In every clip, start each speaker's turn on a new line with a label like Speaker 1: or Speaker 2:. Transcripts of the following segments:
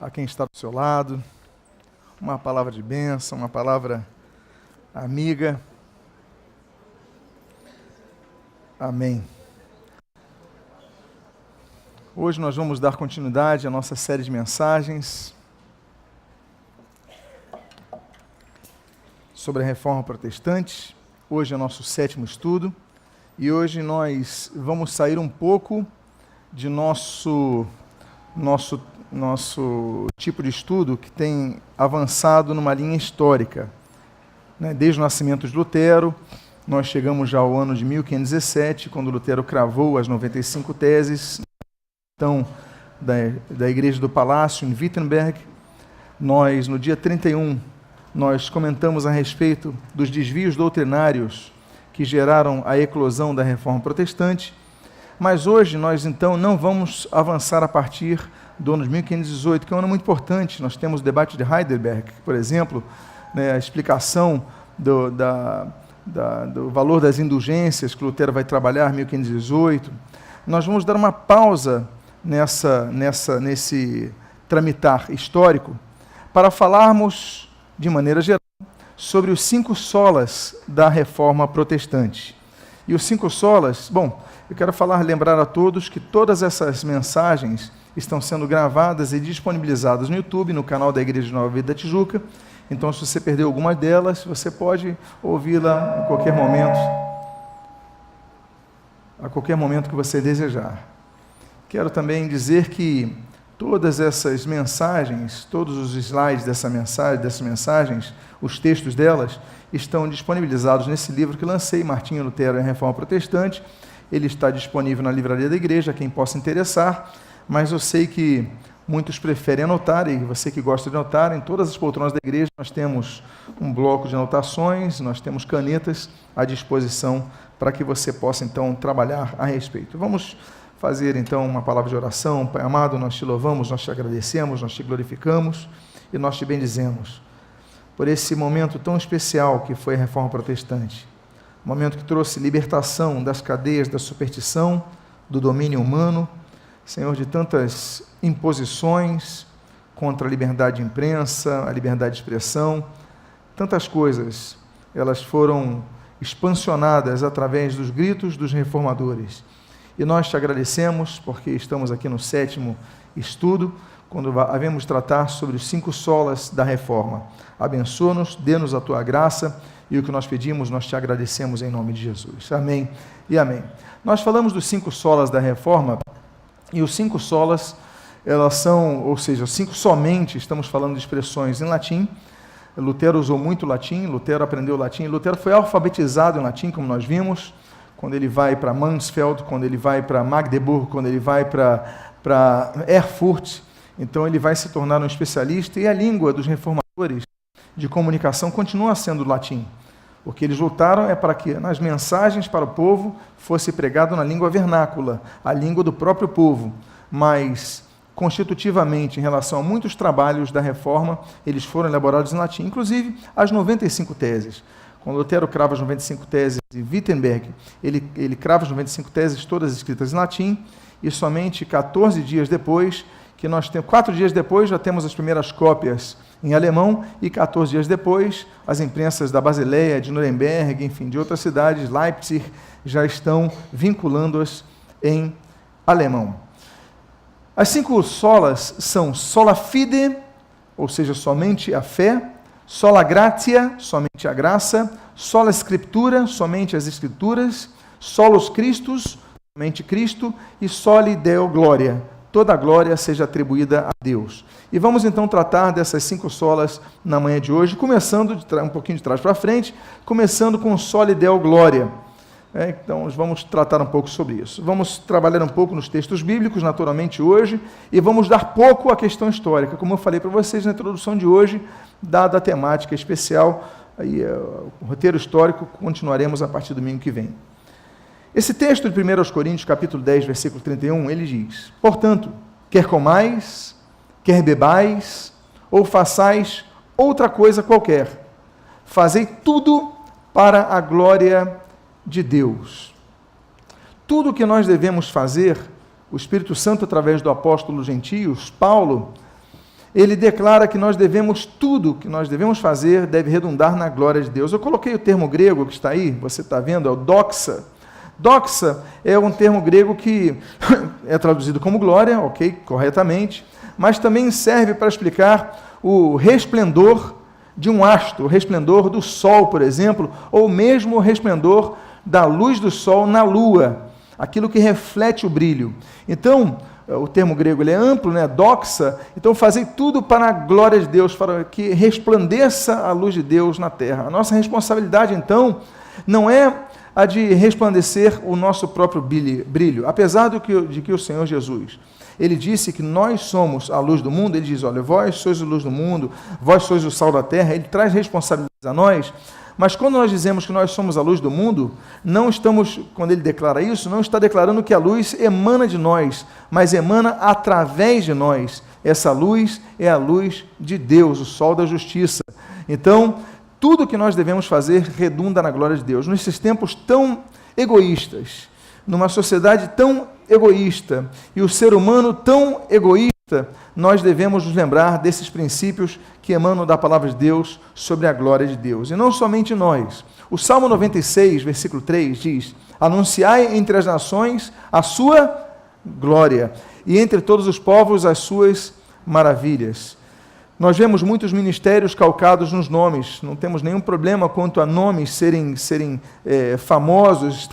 Speaker 1: a quem está do seu lado, uma palavra de bênção, uma palavra amiga. Amém. Hoje nós vamos dar continuidade à nossa série de mensagens sobre a Reforma Protestante. Hoje é nosso 7º estudo e hoje nós vamos sair um pouco de nosso tipo de estudo que tem avançado numa linha histórica. Desde o nascimento de Lutero, nós chegamos já ao ano de 1517, quando Lutero cravou as 95 teses então, da Igreja do Palácio, em Wittenberg. Nós, no dia 31, nós comentamos a respeito dos desvios doutrinários que geraram a eclosão da Reforma Protestante, mas hoje nós, então, não vamos avançar a partir do ano de 1518, que é um ano muito importante. Nós temos o debate de Heidelberg, por exemplo, a explicação do valor das indulgências que Lutero vai trabalhar em 1518. Nós vamos dar uma pausa nesse tramitar histórico para falarmos, de maneira geral, sobre os 5 solas da Reforma Protestante. E os 5 solas, eu quero lembrar a todos que todas essas mensagens estão sendo gravadas e disponibilizadas no YouTube, no canal da Igreja de Nova Vida da Tijuca. Então, se você perdeu alguma delas, você pode ouvi-la a qualquer momento que você desejar. Quero também dizer que todas essas mensagens, todos os slides dessas mensagens, os textos delas, estão disponibilizados nesse livro que lancei, Martinho Lutero e a Reforma Protestante. Ele está disponível na livraria da igreja, quem possa interessar, mas eu sei que muitos preferem anotar, e você que gosta de anotar, em todas as poltronas da igreja nós temos um bloco de anotações, nós temos canetas à disposição para que você possa, então, trabalhar a respeito. Vamos fazer, então, uma palavra de oração. Pai amado, nós te louvamos, nós te agradecemos, nós te glorificamos e nós te bendizemos por esse momento tão especial que foi a Reforma Protestante. Um momento que trouxe libertação das cadeias da superstição, do domínio humano, Senhor, de tantas imposições contra a liberdade de imprensa, a liberdade de expressão, tantas coisas, elas foram expansionadas através dos gritos dos reformadores. E nós te agradecemos porque estamos aqui no 7º estudo, quando havemos tratar sobre os 5 solas da Reforma. Abençoa-nos, dê-nos a tua graça, e o que nós pedimos, nós te agradecemos em nome de Jesus. Amém e amém. Nós falamos dos 5 solas da Reforma, e os 5 solas, elas são, ou seja, 5 somente, estamos falando de expressões em latim. Lutero usou muito latim, Lutero aprendeu latim, Lutero foi alfabetizado em latim, como nós vimos, quando ele vai para Mansfeld, quando ele vai para Magdeburgo, quando ele vai para Erfurt. Então ele vai se tornar um especialista, e a língua dos reformadores de comunicação continua sendo o latim. O que eles lutaram é para que nas mensagens para o povo fosse pregado na língua vernácula, a língua do próprio povo. Mas, constitutivamente, em relação a muitos trabalhos da Reforma, eles foram elaborados em latim, inclusive as 95 teses. Quando Lutero crava as 95 teses de Wittenberg, ele crava as 95 teses todas escritas em latim, e somente 14 dias depois, 4 dias depois, já temos as primeiras cópias em alemão, e 14 dias depois, as imprensas da Basileia, de Nuremberg, enfim, de outras cidades, Leipzig, já estão vinculando-as em alemão. As 5 solas são sola fide, ou seja, somente a fé, sola gratia, somente a graça, sola scriptura, somente as escrituras, solos Christus, somente Cristo, e soli Deo gloria, toda a glória seja atribuída a Deus. E vamos então tratar dessas 5 solas na manhã de hoje, começando um pouquinho de trás para frente, começando com soli Deo gloria. Então, vamos tratar um pouco sobre isso. Vamos trabalhar um pouco nos textos bíblicos, naturalmente, hoje, e vamos dar pouco à questão histórica, como eu falei para vocês na introdução de hoje, dada a temática especial, aí, o roteiro histórico, continuaremos a partir do domingo que vem. Esse texto de 1 Coríntios, capítulo 10, versículo 31, ele diz: portanto, quer comais, quer bebais, ou façais outra coisa qualquer, fazei tudo para a glória de Deus. Tudo o que nós devemos fazer, o Espírito Santo, através do apóstolo gentios, Paulo, ele declara que nós devemos, tudo que nós devemos fazer deve redundar na glória de Deus. Eu coloquei o termo grego que está aí, você está vendo, é o doxa. Doxa é um termo grego que é traduzido como glória, ok, corretamente, mas também serve para explicar o resplendor de um astro, o resplendor do sol, por exemplo, ou mesmo o resplendor da luz do sol na lua, aquilo que reflete o brilho. Então, o termo grego ele é amplo, né? Doxa, então fazei tudo para a glória de Deus, para que resplandeça a luz de Deus na terra. A nossa responsabilidade, então, não é a de resplandecer o nosso próprio brilho, apesar de que o Senhor Jesus, ele disse que nós somos a luz do mundo, ele diz, olha, vós sois a luz do mundo, vós sois o sal da terra, ele traz responsabilidades a nós, mas quando nós dizemos que nós somos a luz do mundo, não estamos, quando ele declara isso, não está declarando que a luz emana de nós, mas emana através de nós. Essa luz é a luz de Deus, o sol da justiça. Então, tudo que nós devemos fazer redunda na glória de Deus. Nesses tempos tão egoístas, numa sociedade tão egoísta e o ser humano tão egoísta, nós devemos nos lembrar desses princípios que emanam da palavra de Deus sobre a glória de Deus. E não somente nós. O Salmo 96, versículo 3 diz, anunciai entre as nações a sua glória e entre todos os povos as suas maravilhas. Nós vemos muitos ministérios calcados nos nomes, não temos nenhum problema quanto a nomes serem famosos,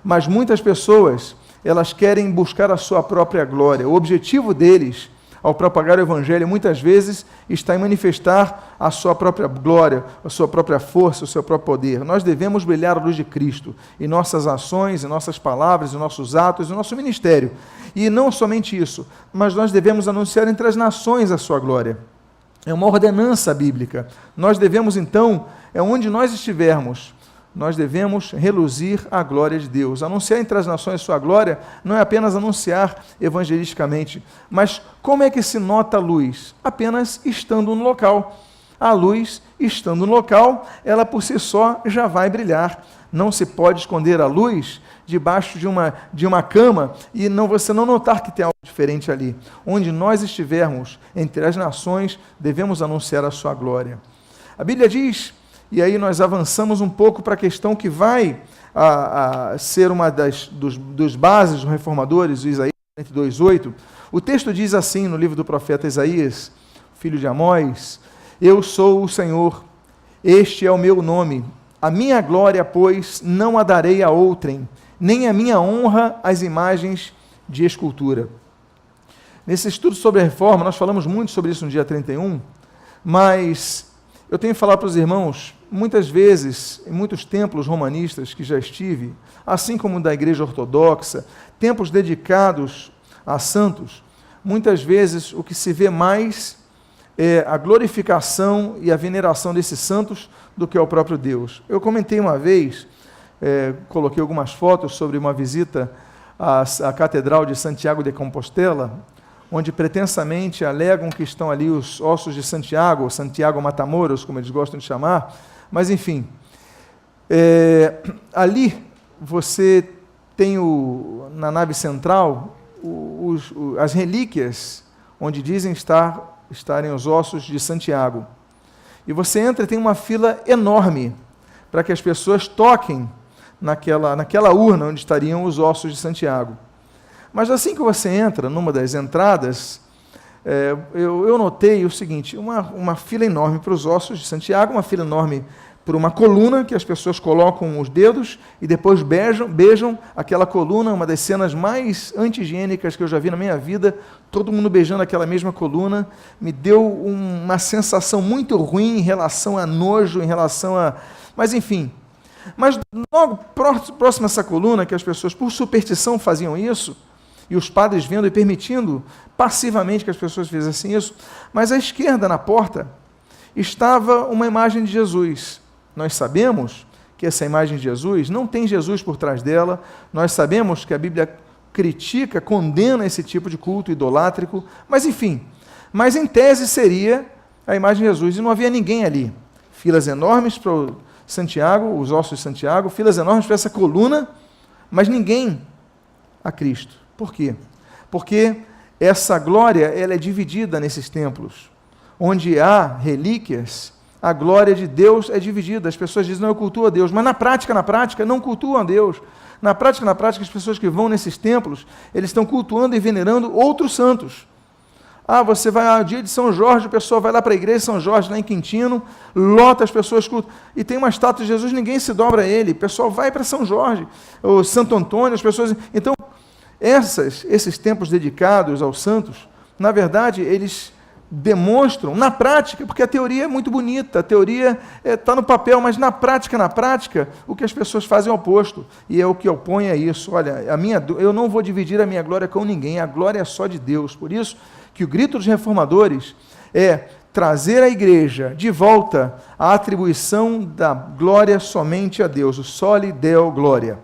Speaker 1: mas muitas pessoas, elas querem buscar a sua própria glória. O objetivo deles, ao propagar o Evangelho, muitas vezes está em manifestar a sua própria glória, a sua própria força, o seu próprio poder. Nós devemos brilhar a luz de Cristo em nossas ações, em nossas palavras, em nossos atos, em nosso ministério. E não somente isso, mas nós devemos anunciar entre as nações a sua glória. É uma ordenança bíblica. Nós devemos, então, onde nós estivermos, nós devemos reluzir a glória de Deus. Anunciar entre as nações a sua glória não é apenas anunciar evangelisticamente, mas como é que se nota a luz? Apenas estando no local. A luz, estando no local, ela por si só já vai brilhar. Não se pode esconder a luz debaixo de uma cama e você não notar que tem algo diferente ali. Onde nós estivermos entre as nações, devemos anunciar a sua glória. A Bíblia diz, e aí nós avançamos um pouco para a questão que vai ser uma dos bases dos reformadores, o Isaías 42:8. O texto diz assim no livro do profeta Isaías, filho de Amós, eu sou o Senhor, este é o meu nome, a minha glória, pois, não a darei a outrem, nem a minha honra às imagens de escultura. Nesse estudo sobre a reforma, nós falamos muito sobre isso no dia 31, mas eu tenho que falar para os irmãos, muitas vezes, em muitos templos romanistas que já estive, assim como da igreja ortodoxa, templos dedicados a santos, muitas vezes o que se vê mais é a glorificação e a veneração desses santos do que ao próprio Deus. Eu comentei uma vez, coloquei algumas fotos sobre uma visita à Catedral de Santiago de Compostela, onde pretensamente alegam que estão ali os ossos de Santiago, Santiago Matamoros, como eles gostam de chamar, mas enfim, ali você tem na nave central as relíquias, onde dizem estarem os ossos de Santiago. E você entra e tem uma fila enorme para que as pessoas toquem naquela urna onde estariam os ossos de Santiago. Mas assim que você entra, numa das entradas, eu notei o seguinte, uma fila enorme para os ossos de Santiago, uma fila enorme por uma coluna que as pessoas colocam os dedos e depois beijam aquela coluna, uma das cenas mais anti-higiênicas que eu já vi na minha vida, todo mundo beijando aquela mesma coluna, me deu uma sensação muito ruim em relação a nojo, em relação a... Mas enfim, mas logo próximo a essa coluna, que as pessoas por superstição faziam isso, e os padres vendo e permitindo passivamente que as pessoas fizessem isso, mas à esquerda, na porta, estava uma imagem de Jesus. Nós sabemos que essa imagem de Jesus não tem Jesus por trás dela, nós sabemos que a Bíblia critica, condena esse tipo de culto idolátrico, mas enfim, mas em tese seria a imagem de Jesus, e não havia ninguém ali. Filas enormes para Santiago, os ossos de Santiago, filas enormes para essa coluna, mas ninguém a Cristo. Por quê? Porque essa glória ela é dividida nesses templos. onde há relíquias, a glória de Deus é dividida. As pessoas dizem, não, eu cultuo a Deus, mas na prática, não cultuam a Deus. Na prática, as pessoas que vão nesses templos, eles estão cultuando e venerando outros santos. Você vai ao dia de São Jorge, o pessoal vai lá para a igreja de São Jorge, lá em Quintino, lota as pessoas, e tem uma estátua de Jesus, ninguém se dobra a ele, o pessoal vai para São Jorge, ou Santo Antônio, as pessoas... Então, esses templos dedicados aos santos, na verdade, eles demonstram, na prática, porque a teoria é muito bonita, a teoria está no papel, mas na prática, o que as pessoas fazem é o oposto, e é o que opõe a isso. Olha, eu não vou dividir a minha glória com ninguém, a glória é só de Deus. Por isso que o grito dos reformadores é trazer a igreja de volta à atribuição da glória somente a Deus, o soli deo gloria.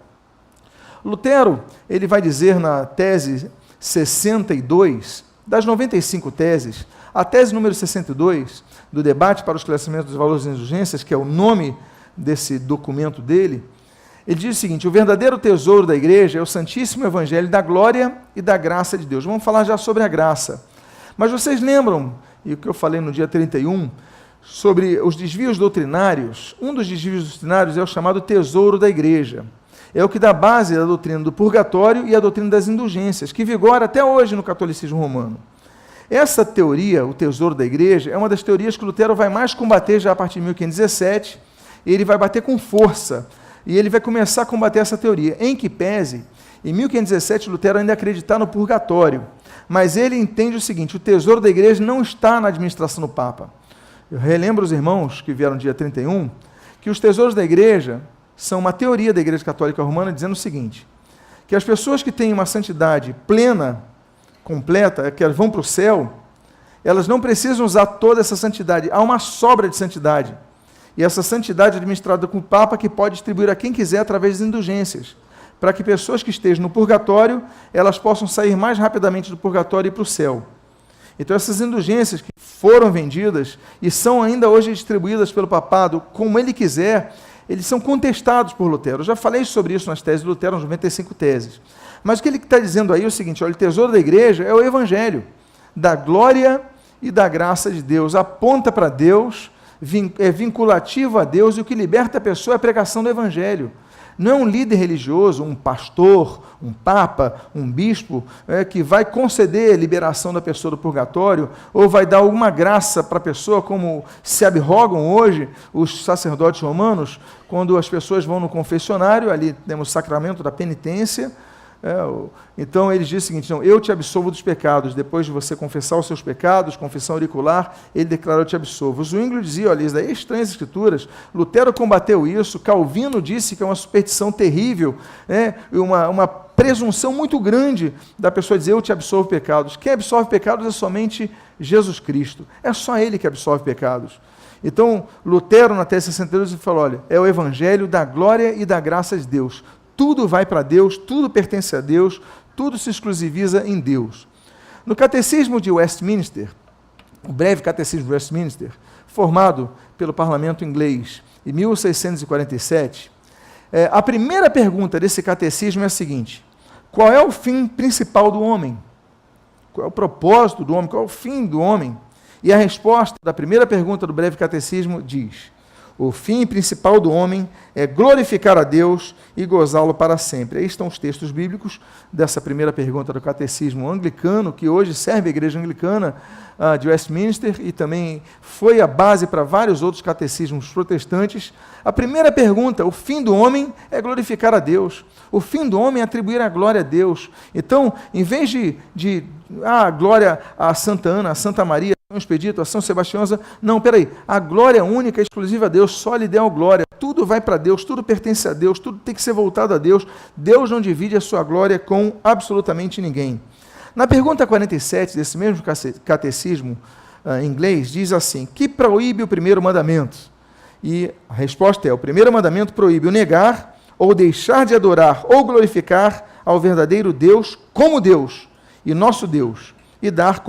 Speaker 1: Lutero, ele vai dizer na tese 62, das 95 teses, a tese número 62, do debate para o esclarecimento dos valores e indulgências, que é o nome desse documento dele, ele diz o seguinte: o verdadeiro tesouro da igreja é o Santíssimo Evangelho da glória e da graça de Deus. Vamos falar já sobre a graça. Mas vocês lembram, e o que eu falei no dia 31, sobre os desvios doutrinários? Um dos desvios doutrinários é o chamado tesouro da igreja. É o que dá base à doutrina do purgatório e à doutrina das indulgências, que vigora até hoje no catolicismo romano. Essa teoria, o tesouro da igreja, é uma das teorias que Lutero vai mais combater já a partir de 1517, e ele vai bater com força, e ele vai começar a combater essa teoria, em que pese, em 1517, Lutero ainda acreditar no purgatório, mas ele entende o seguinte: o tesouro da igreja não está na administração do Papa. Eu relembro os irmãos que vieram no dia 31, que os tesouros da igreja são uma teoria da Igreja Católica Romana dizendo o seguinte, que as pessoas que têm uma santidade plena, completa, que elas vão para o céu, elas não precisam usar toda essa santidade, há uma sobra de santidade, e essa santidade é administrada com o Papa, que pode distribuir a quem quiser através das indulgências, para que pessoas que estejam no purgatório, elas possam sair mais rapidamente do purgatório e ir para o céu. Então essas indulgências que foram vendidas e são ainda hoje distribuídas pelo papado como ele quiser, eles são contestados por Lutero. Eu já falei sobre isso nas teses de Lutero, nas 95 teses. Mas o que ele está dizendo aí é o seguinte: olha, o tesouro da igreja é o Evangelho, da glória e da graça de Deus. Aponta para Deus, é vinculativo a Deus, e o que liberta a pessoa é a pregação do Evangelho. Não é um líder religioso, um pastor, um papa, um bispo, que vai conceder a liberação da pessoa do purgatório, ou vai dar alguma graça para a pessoa, como se abrogam hoje os sacerdotes romanos, quando as pessoas vão no confessionário, ali temos o sacramento da penitência. Então ele diz o seguinte: não, eu te absolvo dos pecados. Depois de você confessar os seus pecados, confissão auricular, ele declara: eu te absolvo. Zwinglio dizia: olha, isso daí é estranho, as escrituras. Lutero combateu isso. Calvino disse que é uma superstição terrível, uma presunção muito grande da pessoa dizer: eu te absolvo pecados. Quem absolve pecados é somente Jesus Cristo, é só ele que absolve pecados. Então Lutero, na tese 62, falou: olha, é o Evangelho da glória e da graça de Deus. Tudo vai para Deus, tudo pertence a Deus, tudo se exclusiviza em Deus. No Catecismo de Westminster, o breve Catecismo de Westminster, formado pelo parlamento inglês em 1647, a primeira pergunta desse catecismo é a seguinte: qual é o fim principal do homem? Qual é o propósito do homem? Qual é o fim do homem? E a resposta da primeira pergunta do breve catecismo diz: o fim principal do homem é glorificar a Deus e gozá-lo para sempre. Aí estão os textos bíblicos dessa primeira pergunta do catecismo anglicano, que hoje serve a igreja anglicana de Westminster e também foi a base para vários outros catecismos protestantes. A primeira pergunta: o fim do homem é glorificar a Deus. O fim do homem é atribuir a glória a Deus. Então, em vez de glória a Santa Ana, a Santa Maria, São Expedito, a São Sebastião, não, peraí, a glória é única, exclusiva a Deus, só lhe deu glória, tudo vai para Deus, tudo pertence a Deus, tudo tem que ser voltado a Deus. Deus não divide a sua glória com absolutamente ninguém. Na pergunta 47 desse mesmo catecismo inglês, diz assim: que proíbe o primeiro mandamento? E a resposta é: o primeiro mandamento proíbe o negar, ou deixar de adorar, ou glorificar ao verdadeiro Deus como Deus, e nosso Deus, e dar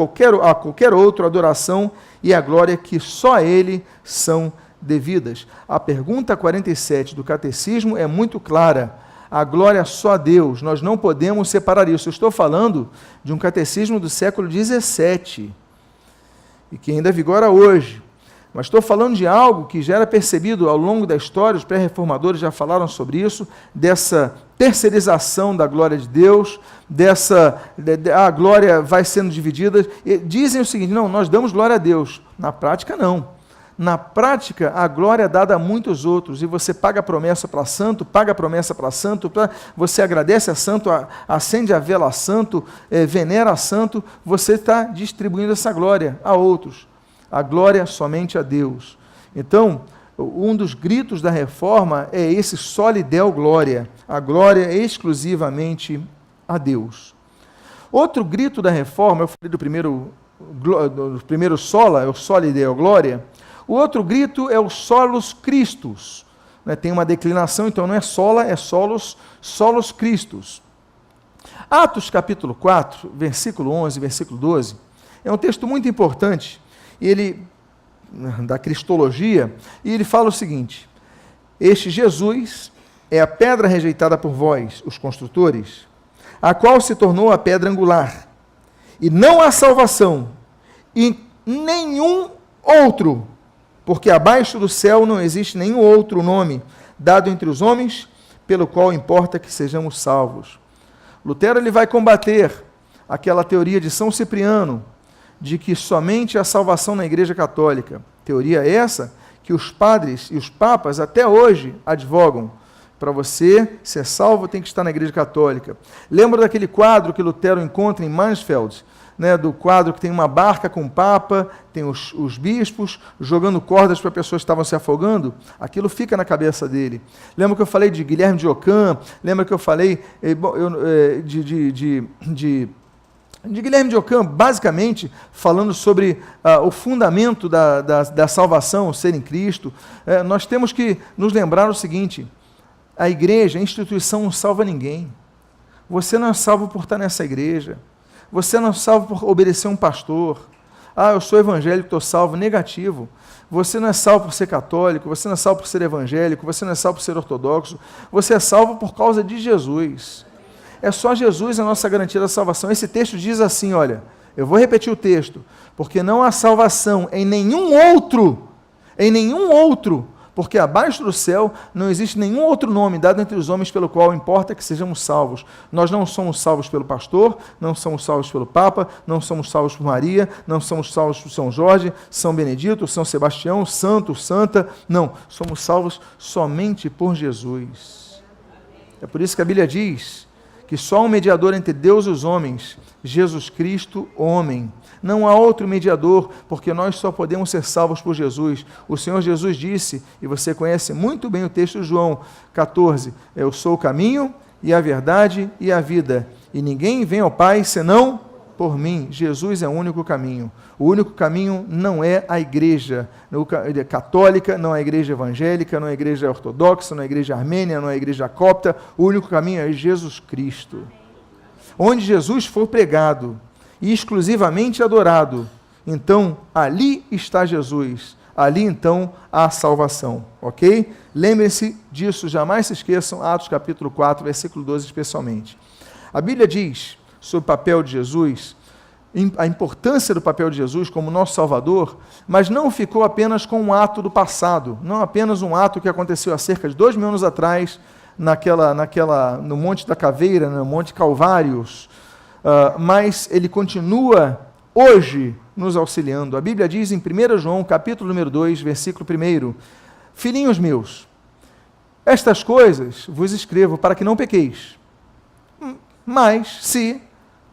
Speaker 1: a qualquer outro adoração e a glória que só a Ele são devidas. A pergunta 47 do catecismo é muito clara: a glória só a Deus, nós não podemos separar isso. Eu estou falando de um catecismo do século XVII. e que ainda vigora hoje. Mas estou falando de algo que já era percebido ao longo da história, os pré-reformadores já falaram sobre isso, dessa terceirização da glória de Deus, a glória vai sendo dividida. E dizem o seguinte: não, nós damos glória a Deus. Na prática, não. Na prática, a glória é dada a muitos outros, e você paga a promessa para santo, você agradece a santo, acende a vela a santo, venera a santo, você está distribuindo essa glória a outros. A glória somente a Deus. Então, um dos gritos da reforma é esse soli deo glória, a glória é exclusivamente a Deus. Outro grito da reforma, eu falei do primeiro sola, é o soli deo glória. O outro grito é o solus Christus. Tem uma declinação, então não é sola, é solus Christus. Atos capítulo 4, versículo 11, versículo 12, é um texto muito importante, da cristologia, e ele fala o seguinte: este Jesus é a pedra rejeitada por vós, os construtores, a qual se tornou a pedra angular, e não há salvação em nenhum outro, porque abaixo do céu não existe nenhum outro nome dado entre os homens, pelo qual importa que sejamos salvos. Lutero ele vai combater aquela teoria de São Cipriano, de que somente há salvação na Igreja Católica. Teoria essa que os padres e os papas até hoje advogam. Para você ser salvo, tem que estar na Igreja Católica. Lembra daquele quadro que Lutero encontra em Mansfeld, do quadro que tem uma barca com o Papa, tem os bispos jogando cordas para pessoas que estavam se afogando? Aquilo fica na cabeça dele. Lembra que eu falei de Guilherme de Ockham? Lembra que eu falei de Guilherme de Ockham, basicamente falando sobre o fundamento da salvação, ser em Cristo? Nós temos que nos lembrar o seguinte: a igreja, a instituição não salva ninguém. Você não é salvo por estar nessa igreja. Você não é salvo por obedecer um pastor. Eu sou evangélico, estou salvo. Negativo. Você não é salvo por ser católico, você não é salvo por ser evangélico, você não é salvo por ser ortodoxo. Você é salvo por causa de Jesus. É só Jesus a nossa garantia da salvação. Esse texto diz assim, olha, eu vou repetir o texto: porque não há salvação em nenhum outro, porque abaixo do céu não existe nenhum outro nome dado entre os homens pelo qual importa que sejamos salvos. Nós não somos salvos pelo pastor, não somos salvos pelo Papa, não somos salvos por Maria, não somos salvos por São Jorge, São Benedito, São Sebastião, santo, santa, não, somos salvos somente por Jesus. É por isso que a Bíblia diz que só um mediador entre Deus e os homens, Jesus Cristo, homem. Não há outro mediador, porque nós só podemos ser salvos por Jesus. O Senhor Jesus disse, e você conhece muito bem o texto de João 14, eu sou o caminho e a verdade e a vida, e ninguém vem ao Pai senão por mim. Jesus é o único caminho. O único caminho não é a igreja católica, não é a igreja evangélica, não é a igreja ortodoxa, não é a igreja armênia, não é a igreja copta. O único caminho é Jesus Cristo. Onde Jesus for pregado e exclusivamente adorado, então ali está Jesus. Ali então há salvação, ok? Lembrem-se disso, jamais se esqueçam, Atos capítulo 4, versículo 12 especialmente. A Bíblia diz sobre o papel de Jesus, a importância do papel de Jesus como nosso Salvador, mas não ficou apenas com um ato do passado, não apenas um ato que aconteceu há cerca de 2000 anos atrás, no Monte da Caveira, no Monte Calvários, mas ele continua hoje nos auxiliando. A Bíblia diz em 1 João, capítulo número 2, versículo 1, filhinhos meus, estas coisas vos escrevo para que não pequeis. Mas, se,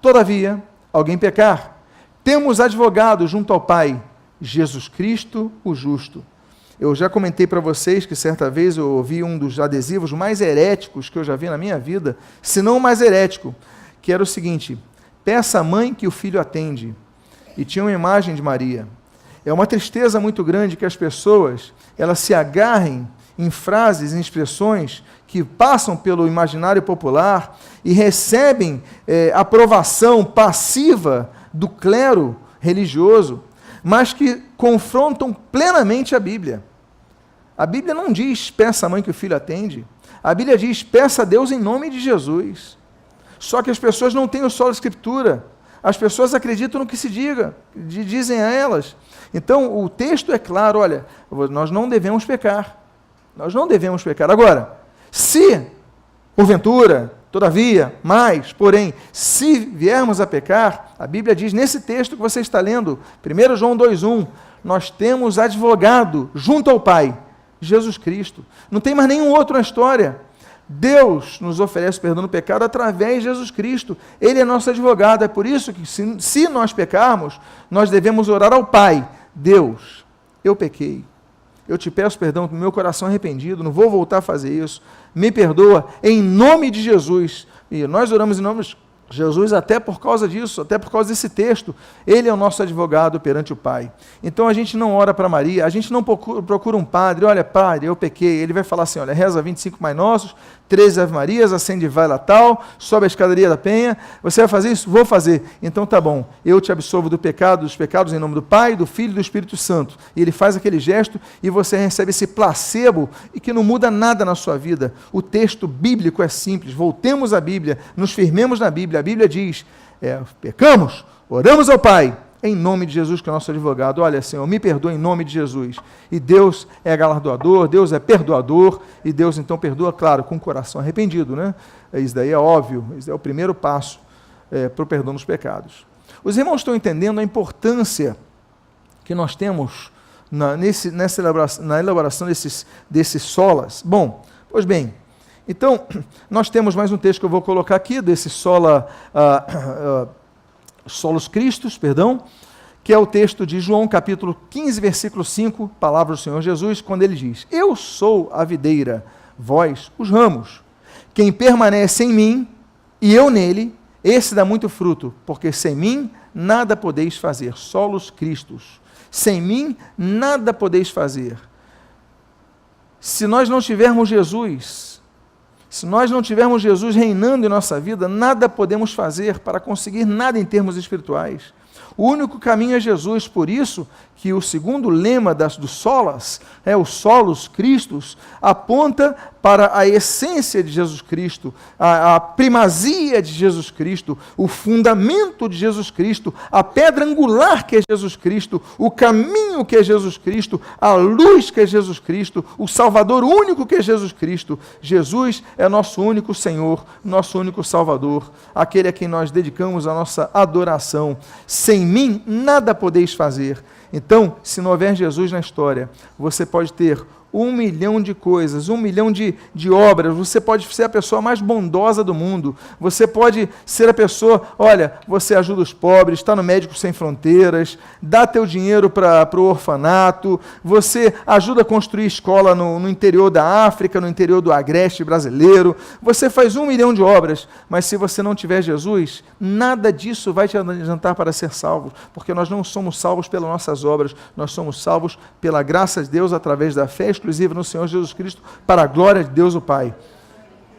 Speaker 1: todavia, alguém pecar, temos advogado junto ao Pai, Jesus Cristo, o justo. Eu já comentei para vocês que certa vez eu ouvi um dos adesivos mais heréticos que eu já vi na minha vida, se não o mais herético, que era o seguinte: peça à mãe que o filho atende. E tinha uma imagem de Maria. É uma tristeza muito grande que as pessoas elas se agarrem em frases, em expressões que passam pelo imaginário popular e recebem aprovação passiva do clero religioso, mas que confrontam plenamente a Bíblia. A Bíblia não diz, peça à mãe que o filho atende. A Bíblia diz, peça a Deus em nome de Jesus. Só que as pessoas não têm o solo Escritura. as pessoas acreditam no que se dizem a elas. Então, o texto é claro, olha, nós não devemos pecar. Nós não devemos pecar. Agora, se, porventura, todavia, mas, porém, se viermos a pecar, a Bíblia diz nesse texto que você está lendo, 1 João 2,1, nós temos advogado junto ao Pai, Jesus Cristo. Não tem mais nenhum outro na história. Deus nos oferece perdão do pecado através de Jesus Cristo. Ele é nosso advogado. É por isso que, se nós pecarmos, nós devemos orar ao Pai. Deus, eu pequei. Eu te peço perdão do meu coração arrependido, não vou voltar a fazer isso. Me perdoa em nome de Jesus. E nós oramos em nome de Jesus até por causa disso, até por causa desse texto. Ele é o nosso advogado perante o Pai. Então a gente não ora para Maria, a gente não procura um padre, olha, padre, eu pequei. Ele vai falar assim, olha, reza 25 Pai Nossos, 13 Ave Marias, acende vai lá tal, sobe a escadaria da penha. Você vai fazer isso? Vou fazer. Então tá bom, eu te absolvo dos pecados em nome do Pai, do Filho e do Espírito Santo. E ele faz aquele gesto e você recebe esse placebo e que não muda nada na sua vida. O texto bíblico é simples, voltemos à Bíblia, nos firmemos na Bíblia. A Bíblia diz, pecamos, oramos ao Pai, em nome de Jesus, que é o nosso advogado. Olha, Senhor, me perdoa em nome de Jesus. E Deus é galardoador, Deus é perdoador, e Deus então perdoa, claro, com o coração arrependido, né? Isso daí é óbvio, isso é o primeiro passo para o perdão dos pecados. Os irmãos estão entendendo a importância que nós temos na elaboração desses solas? Bom, pois bem, então, nós temos mais um texto que eu vou colocar aqui, desse Solos Christus, que é o texto de João, capítulo 15, versículo 5, palavra do Senhor Jesus, quando ele diz, eu sou a videira, vós os ramos. Quem permanece em mim e eu nele, esse dá muito fruto, porque sem mim nada podeis fazer. Solos Christus. Sem mim nada podeis fazer. Se nós não tivermos Jesus, se nós não tivermos Jesus reinando em nossa vida, nada podemos fazer para conseguir nada em termos espirituais. O único caminho é Jesus, por isso que o segundo lema do Solas, o Solos Christus, aponta para a essência de Jesus Cristo, a primazia de Jesus Cristo, o fundamento de Jesus Cristo, a pedra angular que é Jesus Cristo, o caminho que é Jesus Cristo, a luz que é Jesus Cristo, o Salvador único que é Jesus Cristo. Jesus é nosso único Senhor, nosso único Salvador, aquele a quem nós dedicamos a nossa adoração. Sem mim nada podeis fazer. Então, se não houver Jesus na história, você pode ter 1 milhão de coisas, 1 milhão de obras, você pode ser a pessoa mais bondosa do mundo, você pode ser a pessoa, olha, você ajuda os pobres, está no Médicos Sem Fronteiras, dá teu dinheiro para o orfanato, você ajuda a construir escola no interior da África, no interior do Agreste brasileiro, você faz 1 milhão de obras, mas se você não tiver Jesus, nada disso vai te adiantar para ser salvo, porque nós não somos salvos pelas nossas obras, nós somos salvos pela graça de Deus através da fé exclusiva no Senhor Jesus Cristo, para a glória de Deus o Pai.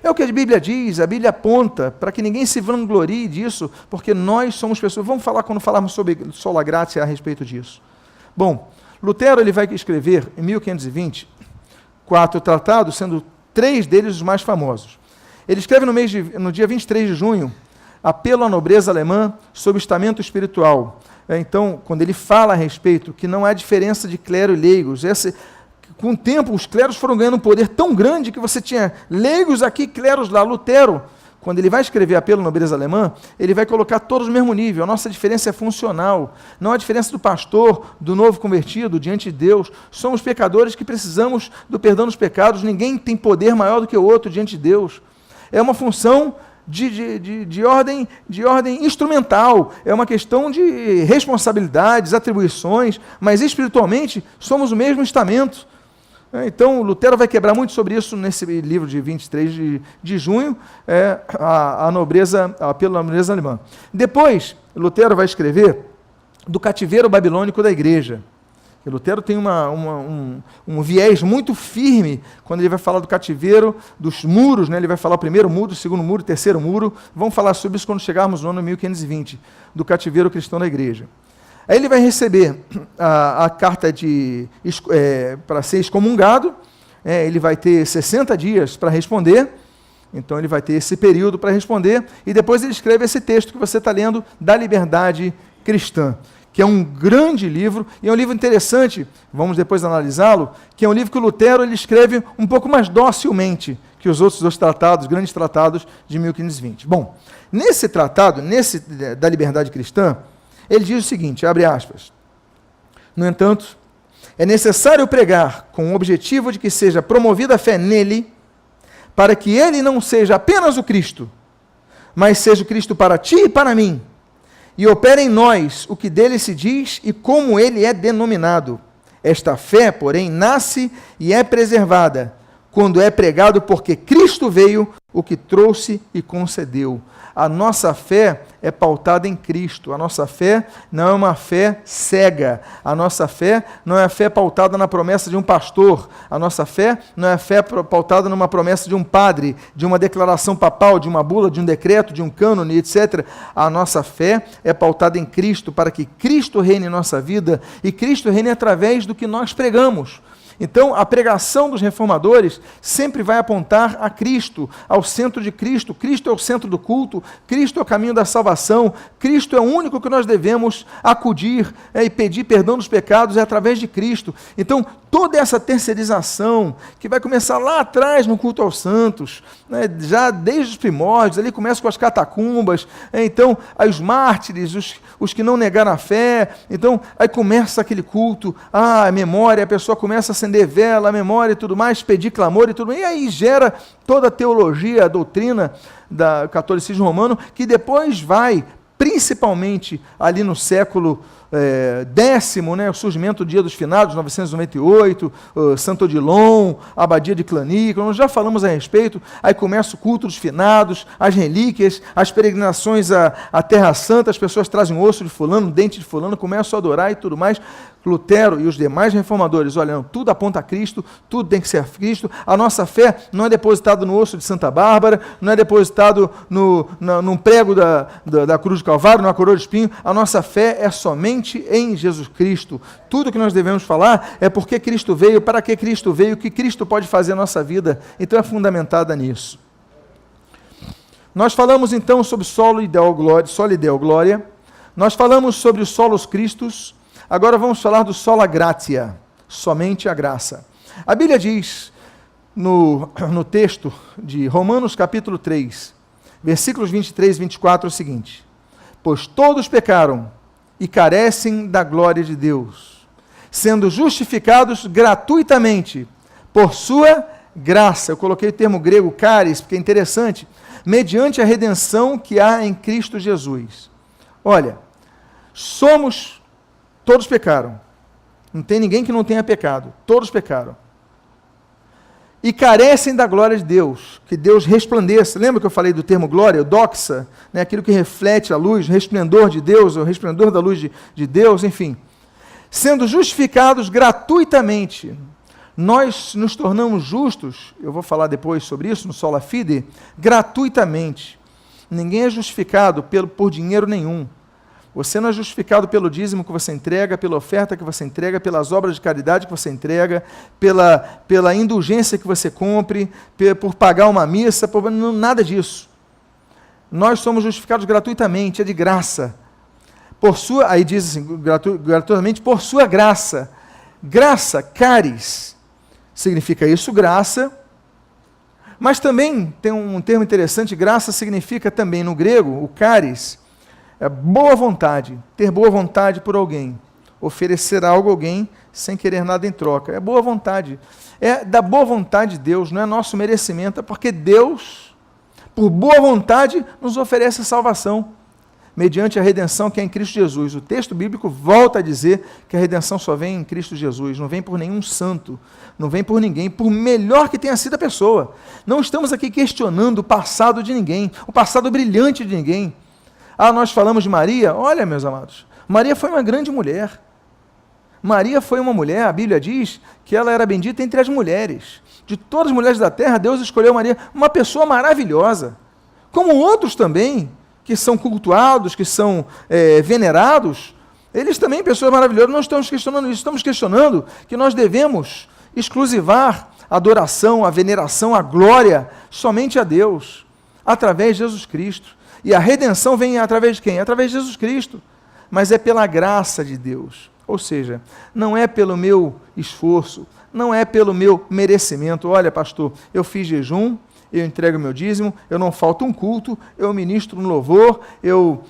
Speaker 1: É o que a Bíblia diz, a Bíblia aponta, para que ninguém se vanglorie disso, porque nós somos pessoas, vamos falar quando falarmos sobre sola gratia a respeito disso. Bom, Lutero ele vai escrever, em 1520, 4 tratados, sendo 3 deles os mais famosos. Ele escreve no dia 23 de junho, Apelo à Nobreza Alemã sobre o Estamento Espiritual. Então, quando ele fala a respeito que não há diferença de clero e leigos, com o tempo, os cleros foram ganhando um poder tão grande que você tinha leigos aqui, cleros lá. Lutero, quando ele vai escrever Apelo à Nobreza Alemã, ele vai colocar todos no mesmo nível. A nossa diferença é funcional. Não há diferença do pastor, do novo convertido, diante de Deus. Somos pecadores que precisamos do perdão dos pecados. Ninguém tem poder maior do que o outro diante de Deus. É uma função de ordem instrumental, é uma questão de responsabilidades, atribuições, mas espiritualmente somos o mesmo estamento. Então, Lutero vai quebrar muito sobre isso nesse livro de 23 de junho, Apelo à Nobreza Alemã. Depois, Lutero vai escrever do cativeiro babilônico da igreja. E Lutero tem um viés muito firme quando ele vai falar do cativeiro, dos muros, né? Ele vai falar o primeiro muro, o segundo muro, o terceiro muro. Vamos falar sobre isso quando chegarmos no ano 1520, do cativeiro cristão da igreja. Aí ele vai receber a carta para ser excomungado, ele vai ter 60 dias para responder, Então ele vai ter esse período para responder, e depois ele escreve esse texto que você está lendo, da liberdade cristã, que é um grande livro, e é um livro interessante, vamos depois analisá-lo, que é um livro que o Lutero ele escreve um pouco mais docilmente que os outros dois tratados, grandes tratados de 1520. Bom, nesse tratado, da liberdade cristã, ele diz o seguinte, abre aspas, no entanto, é necessário pregar com o objetivo de que seja promovida a fé nele, para que ele não seja apenas o Cristo, mas seja o Cristo para ti e para mim, e opera em nós o que dele se diz e como ele é denominado. Esta fé, porém, nasce e é preservada quando é pregado porque Cristo veio, o que trouxe e concedeu. A nossa fé é pautada em Cristo. A nossa fé não é uma fé cega. A nossa fé não é a fé pautada na promessa de um pastor. A nossa fé não é a fé pautada numa promessa de um padre, de uma declaração papal, de uma bula, de um decreto, de um cânone, etc. A nossa fé é pautada em Cristo, para que Cristo reine em nossa vida, e Cristo reine através do que nós pregamos. Então, a pregação dos reformadores sempre vai apontar a Cristo, ao centro de Cristo. Cristo é o centro do culto, Cristo é o caminho da salvação, Cristo é o único que nós devemos acudir e pedir perdão dos pecados, é através de Cristo. Então, toda essa terceirização, que vai começar lá atrás no culto aos santos, né, já desde os primórdios, ali começa com as catacumbas, então, os mártires, os que não negaram a fé, então, aí começa aquele culto, a memória, a pessoa começa a acender vela, a memória e tudo mais, pedir clamor e tudo mais, e aí gera toda a teologia, a doutrina do catolicismo romano, que depois vai, principalmente ali no século décimo, né, o surgimento do Dia dos Finados, 998, Santo Odilon, a Abadia de Clany, nós já falamos a respeito, aí começa o culto dos finados, as relíquias, as peregrinações à Terra Santa, as pessoas trazem osso de fulano, dente de fulano, começam a adorar e tudo mais. Lutero e os demais reformadores, olha, tudo aponta a Cristo, tudo tem que ser a Cristo, a nossa fé não é depositada no osso de Santa Bárbara, não é depositado num prego da cruz de Calvário, numa coroa de espinho, a nossa fé é somente em Jesus Cristo. Tudo que nós devemos falar é porque Cristo veio, para que Cristo veio, o que Cristo pode fazer na nossa vida, então é fundamentada nisso. Nós falamos então sobre solo ideal glória, nós falamos sobre os solos Cristos. Agora vamos falar do sola gratia, somente a graça. A Bíblia diz, no texto de Romanos capítulo 3, versículos 23 e 24, o seguinte: pois todos pecaram e carecem da glória de Deus, sendo justificados gratuitamente por sua graça. Eu coloquei o termo grego charis, porque é interessante, mediante a redenção que há em Cristo Jesus. Olha, todos pecaram. Não tem ninguém que não tenha pecado. Todos pecaram. E carecem da glória de Deus. Que Deus resplandeça. Lembra que eu falei do termo glória? O doxa, né? Aquilo que reflete a luz, o resplendor de Deus, o resplendor da luz de Deus, enfim. Sendo justificados gratuitamente. Nós nos tornamos justos, eu vou falar depois sobre isso, no Sola Fide, gratuitamente. Ninguém é justificado por dinheiro nenhum. Você não é justificado pelo dízimo que você entrega, pela oferta que você entrega, pelas obras de caridade que você entrega, pela indulgência que você cumpre, por pagar uma missa, nada disso. Nós somos justificados gratuitamente, é de graça. Aí diz assim, gratuitamente, por sua graça. Graça, charis, significa isso, graça. Mas também tem um termo interessante, graça significa também no grego, o charis, é boa vontade, ter boa vontade por alguém, oferecer algo a alguém sem querer nada em troca. É boa vontade. É da boa vontade de Deus, não é nosso merecimento, é porque Deus, por boa vontade, nos oferece salvação, mediante a redenção que é em Cristo Jesus. O texto bíblico volta a dizer que a redenção só vem em Cristo Jesus, não vem por nenhum santo, não vem por ninguém, por melhor que tenha sido a pessoa. Não estamos aqui questionando o passado de ninguém, o passado brilhante de ninguém. Nós falamos de Maria. Olha, meus amados, Maria foi uma grande mulher. Maria foi uma mulher, a Bíblia diz que ela era bendita entre as mulheres. De todas as mulheres da terra, Deus escolheu Maria, uma pessoa maravilhosa. Como outros também, que são cultuados, que são venerados, eles também, pessoas maravilhosas. Não estamos questionando isso, estamos questionando que nós devemos exclusivar a adoração, a veneração, a glória somente a Deus, através de Jesus Cristo. E a redenção vem através de quem? Através de Jesus Cristo. Mas é pela graça de Deus. Ou seja, não é pelo meu esforço, não é pelo meu merecimento. Olha, pastor, eu fiz jejum, eu entrego meu dízimo, eu não falto um culto, eu ministro no louvor, eu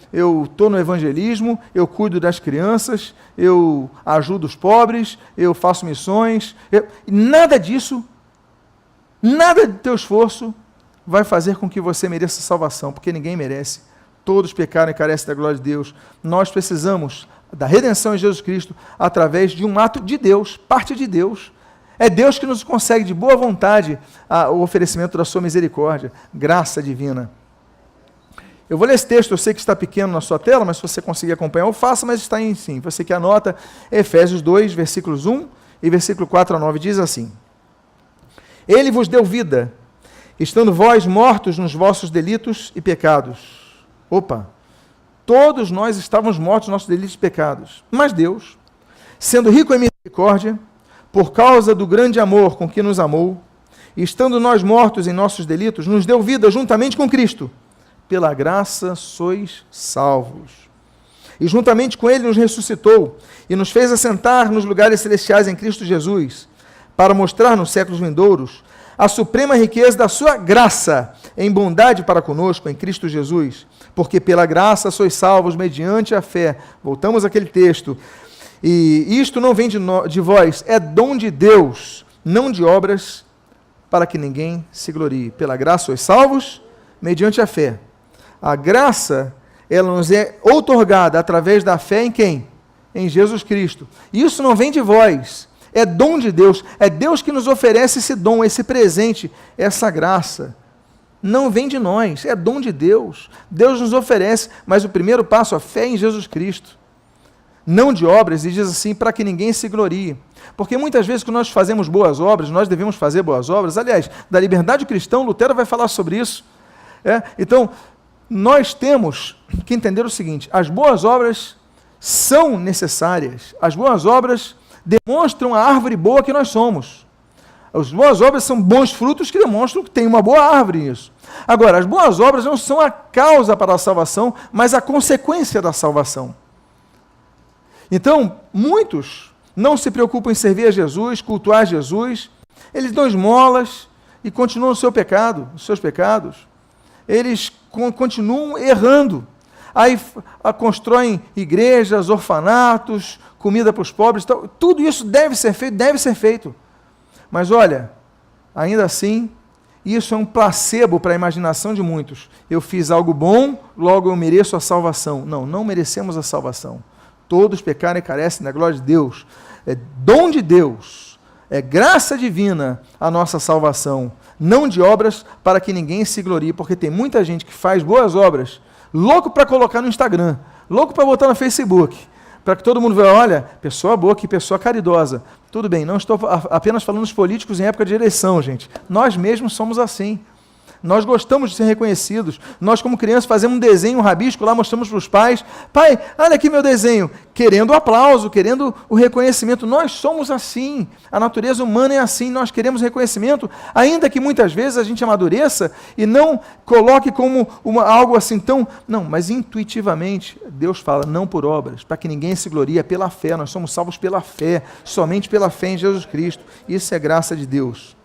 Speaker 1: estou no evangelismo, eu cuido das crianças, eu ajudo os pobres, eu faço missões. Nada disso, nada do teu esforço vai fazer com que você mereça salvação, porque ninguém merece. Todos pecaram e carecem da glória de Deus. Nós precisamos da redenção em Jesus Cristo através de um ato de Deus, parte de Deus. É Deus que nos consegue de boa vontade o oferecimento da sua misericórdia, graça divina. Eu vou ler esse texto, eu sei que está pequeno na sua tela, mas se você conseguir acompanhar, eu faço, mas está em sim. Você que anota, Efésios 2, versículos 1 e versículo 4 a 9, diz assim: Ele vos deu vida, estando vós mortos nos vossos delitos e pecados. Opa! Todos nós estávamos mortos nos nossos delitos e pecados. Mas Deus, sendo rico em misericórdia, por causa do grande amor com que nos amou, e estando nós mortos em nossos delitos, nos deu vida juntamente com Cristo. Pela graça sois salvos. E juntamente com Ele nos ressuscitou, e nos fez assentar nos lugares celestiais em Cristo Jesus, para mostrar nos séculos vindouros a suprema riqueza da sua graça, em bondade para conosco, em Cristo Jesus. Porque pela graça sois salvos mediante a fé. Voltamos àquele texto. E isto não vem de vós, é dom de Deus, não de obras, para que ninguém se glorie. Pela graça sois salvos, mediante a fé. A graça, ela nos é outorgada através da fé em quem? Em Jesus Cristo. Isso não vem de vós, é dom de Deus. É Deus que nos oferece esse dom, esse presente, essa graça. Não vem de nós, é dom de Deus. Deus nos oferece, mas o primeiro passo, a fé em Jesus Cristo. Não de obras, e diz assim, para que ninguém se glorie. Porque muitas vezes que nós fazemos boas obras, nós devemos fazer boas obras. Aliás, da liberdade cristã, Lutero vai falar sobre isso. Então, nós temos que entender o seguinte: as boas obras são necessárias. As boas obras demonstram a árvore boa que nós somos. As boas obras são bons frutos que demonstram que tem uma boa árvore nisso. Agora, as boas obras não são a causa para a salvação, mas a consequência da salvação. Então, muitos não se preocupam em servir a Jesus, cultuar Jesus, eles dão esmolas e continuam no seu pecado, nos seus pecados. Eles continuam errando. Aí constroem igrejas, orfanatos, comida para os pobres, tudo isso deve ser feito. Mas olha, ainda assim, isso é um placebo para a imaginação de muitos. Eu fiz algo bom, logo eu mereço a salvação. Não, não merecemos a salvação. Todos pecaram e carecem da glória de Deus. É dom de Deus, é graça divina a nossa salvação, não de obras para que ninguém se glorie, porque tem muita gente que faz boas obras, louco para colocar no Instagram, louco para botar no Facebook, para que todo mundo veja, olha, pessoa boa, que pessoa caridosa. Tudo bem, não estou apenas falando dos políticos em época de eleição, gente. Nós mesmos somos assim. Nós gostamos de ser reconhecidos. Nós, como crianças, fazemos um desenho, um rabisco, lá mostramos para os pais. Pai, olha aqui meu desenho. Querendo o aplauso, querendo o reconhecimento. Nós somos assim. A natureza humana é assim. Nós queremos reconhecimento, ainda que muitas vezes a gente amadureça e não coloque como algo assim tão... Não, mas intuitivamente, Deus fala, não por obras, para que ninguém se glorie, é pela fé. Nós somos salvos pela fé, somente pela fé em Jesus Cristo. Isso é graça de Deus.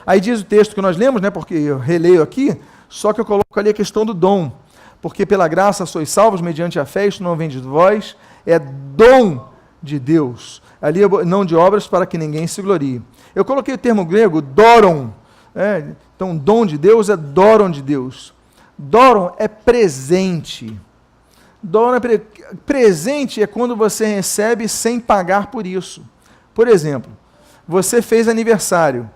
Speaker 1: Aí diz o texto que nós lemos, porque eu releio aqui, só que eu coloco ali a questão do dom. Porque pela graça sois salvos mediante a fé, isto não vem de vós, é dom de Deus. Ali não de obras para que ninguém se glorie. Eu coloquei o termo grego, doron. Então, dom de Deus é doron de Deus. Doron é presente. Doron presente é quando você recebe sem pagar por isso. Por exemplo, você fez aniversário.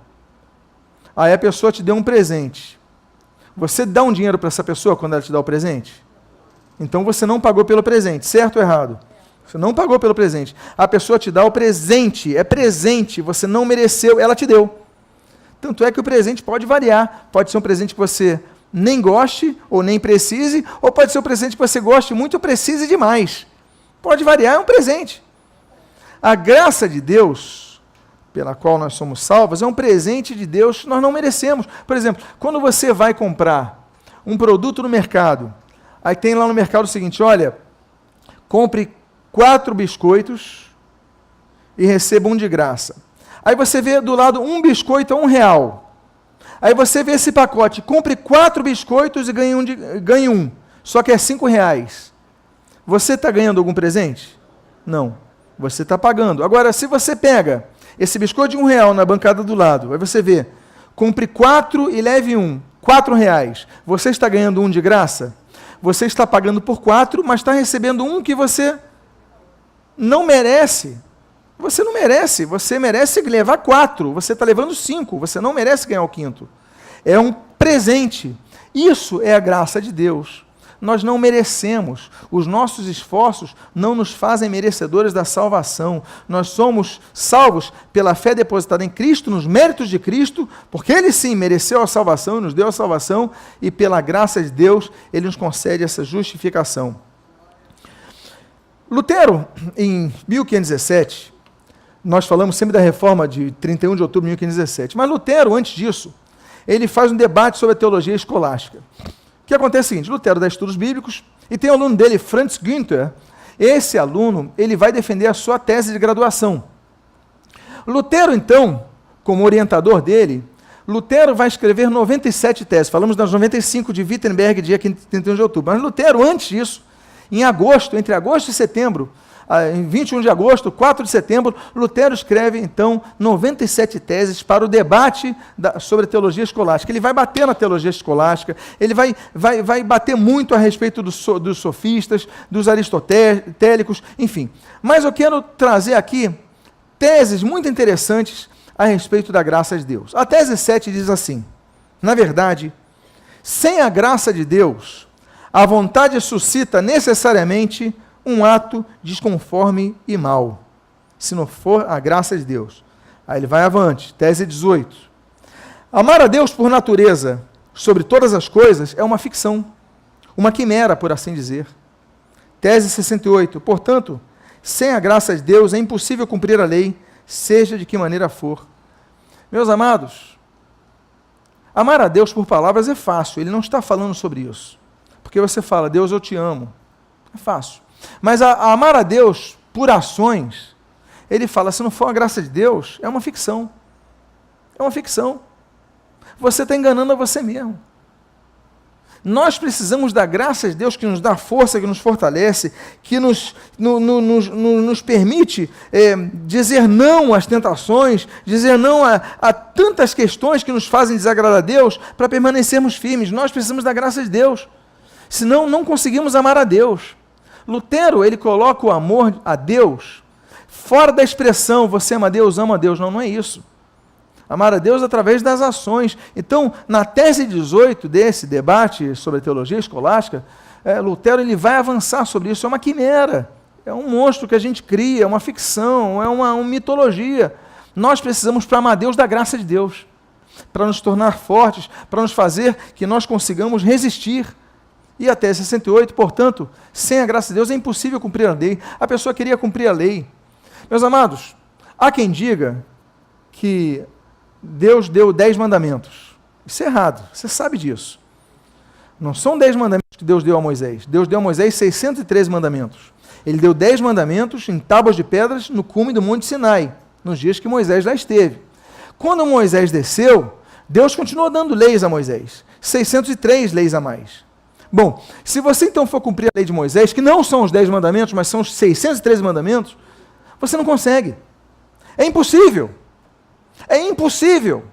Speaker 1: Aí a pessoa te deu um presente. Você dá um dinheiro para essa pessoa quando ela te dá o presente? Então você não pagou pelo presente, certo ou errado? Você não pagou pelo presente. A pessoa te dá o presente, é presente, você não mereceu, ela te deu. Tanto é que o presente pode variar. Pode ser um presente que você nem goste ou nem precise, ou pode ser um presente que você goste muito ou precise demais. Pode variar, é um presente. A graça de Deus pela qual nós somos salvos, é um presente de Deus que nós não merecemos. Por exemplo, quando você vai comprar um produto no mercado, aí tem lá no mercado o seguinte, olha, compre 4 biscoitos e receba um de graça. Aí você vê do lado um biscoito a R$1. Aí você vê esse pacote, compre 4 biscoitos e ganhe um, só que é R$5. Você está ganhando algum presente? Não, você está pagando. Agora, se você pega esse biscoito de R$1 na bancada do lado, aí você vê, compre 4 e leve um, R$4. Você está ganhando um de graça? Você está pagando por 4, mas está recebendo um que você não merece. Você não merece, você merece levar 4, você está levando 5, você não merece ganhar o 5º. É um presente. Isso é a graça de Deus. Nós não merecemos, os nossos esforços não nos fazem merecedores da salvação. Nós somos salvos pela fé depositada em Cristo, nos méritos de Cristo, porque Ele sim mereceu a salvação e nos deu a salvação, e pela graça de Deus Ele nos concede essa justificação. Lutero, em 1517, nós falamos sempre da reforma de 31 de outubro de 1517, mas Lutero, antes disso, ele faz um debate sobre a teologia escolástica. O que acontece é o seguinte, Lutero dá estudos bíblicos, e tem um aluno dele, Franz Günther. Esse aluno, ele vai defender a sua tese de graduação. Lutero, então, como orientador dele, Lutero vai escrever 97 teses, falamos das 95 de Wittenberg, dia 31 de outubro, mas Lutero, antes disso, em agosto, entre agosto e setembro, em 21 de agosto, 4 de setembro, Lutero escreve, então, 97 teses para o debate sobre a teologia escolástica. Ele vai bater na teologia escolástica, ele vai bater muito a respeito dos sofistas, dos aristotélicos, enfim. Mas eu quero trazer aqui teses muito interessantes a respeito da graça de Deus. A tese 7 diz assim, na verdade, sem a graça de Deus, a vontade suscita necessariamente um ato desconforme e mau, se não for a graça de Deus. Aí ele vai avante, tese 18. Amar a Deus por natureza, sobre todas as coisas, é uma ficção, uma quimera, por assim dizer. Tese 68. Portanto, sem a graça de Deus é impossível cumprir a lei, seja de que maneira for. Meus amados, amar a Deus por palavras é fácil, ele não está falando sobre isso. Porque você fala, Deus, eu te amo. É fácil. Mas a amar a Deus por ações, ele fala, se não for a graça de Deus, é uma ficção. É uma ficção. Você está enganando a você mesmo. Nós precisamos da graça de Deus que nos dá força, que nos fortalece, que nos permite dizer não às tentações, dizer não a tantas questões que nos fazem desagradar a Deus, para permanecermos firmes. Nós precisamos da graça de Deus. Senão, não conseguimos amar a Deus. Lutero, ele coloca o amor a Deus fora da expressão, você ama Deus, ama Deus. Não, não é isso. Amar a Deus através das ações. Então, na tese 18 desse debate sobre a teologia escolástica, Lutero ele vai avançar sobre isso. É uma quimera, é um monstro que a gente cria, é uma ficção, é uma mitologia. Nós precisamos, para amar Deus, da graça de Deus, para nos tornar fortes, para nos fazer que nós consigamos resistir. E até 68, portanto, sem a graça de Deus é impossível cumprir a lei. A pessoa queria cumprir a lei. Meus amados, há quem diga que Deus deu 10 mandamentos. Isso é errado, você sabe disso. Não são 10 mandamentos que Deus deu a Moisés. Deus deu a Moisés 613 mandamentos. Ele deu 10 mandamentos em tábuas de pedras no cume do Monte Sinai, nos dias que Moisés lá esteve. Quando Moisés desceu, Deus continuou dando leis a Moisés. 603 leis a mais. Bom, se você então for cumprir a lei de Moisés, que não são os 10 mandamentos, mas são os 613 mandamentos, você não consegue. É impossível. É impossível.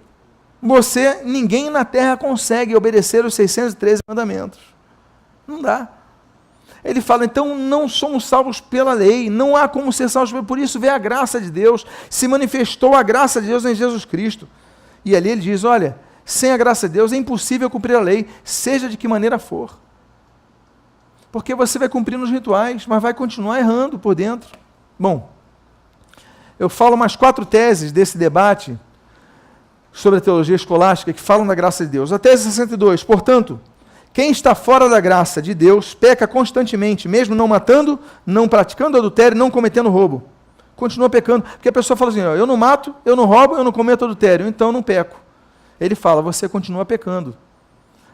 Speaker 1: Ninguém na terra consegue obedecer os 613 mandamentos. Não dá. Ele fala, então, não somos salvos pela lei, não há como ser salvos, por isso veio a graça de Deus, se manifestou a graça de Deus em Jesus Cristo. E ali ele diz, olha, sem a graça de Deus é impossível cumprir a lei, seja de que maneira for. Porque você vai cumprir nos rituais, mas vai continuar errando por dentro. Bom, eu falo mais 4 teses desse debate sobre a teologia escolástica que falam da graça de Deus. A tese 62, portanto, quem está fora da graça de Deus peca constantemente, mesmo não matando, não praticando adultério, não cometendo roubo. continua pecando. Porque a pessoa fala assim, ó, eu não mato, eu não roubo, eu não cometo adultério, então eu não peco. Ele fala, você continua pecando.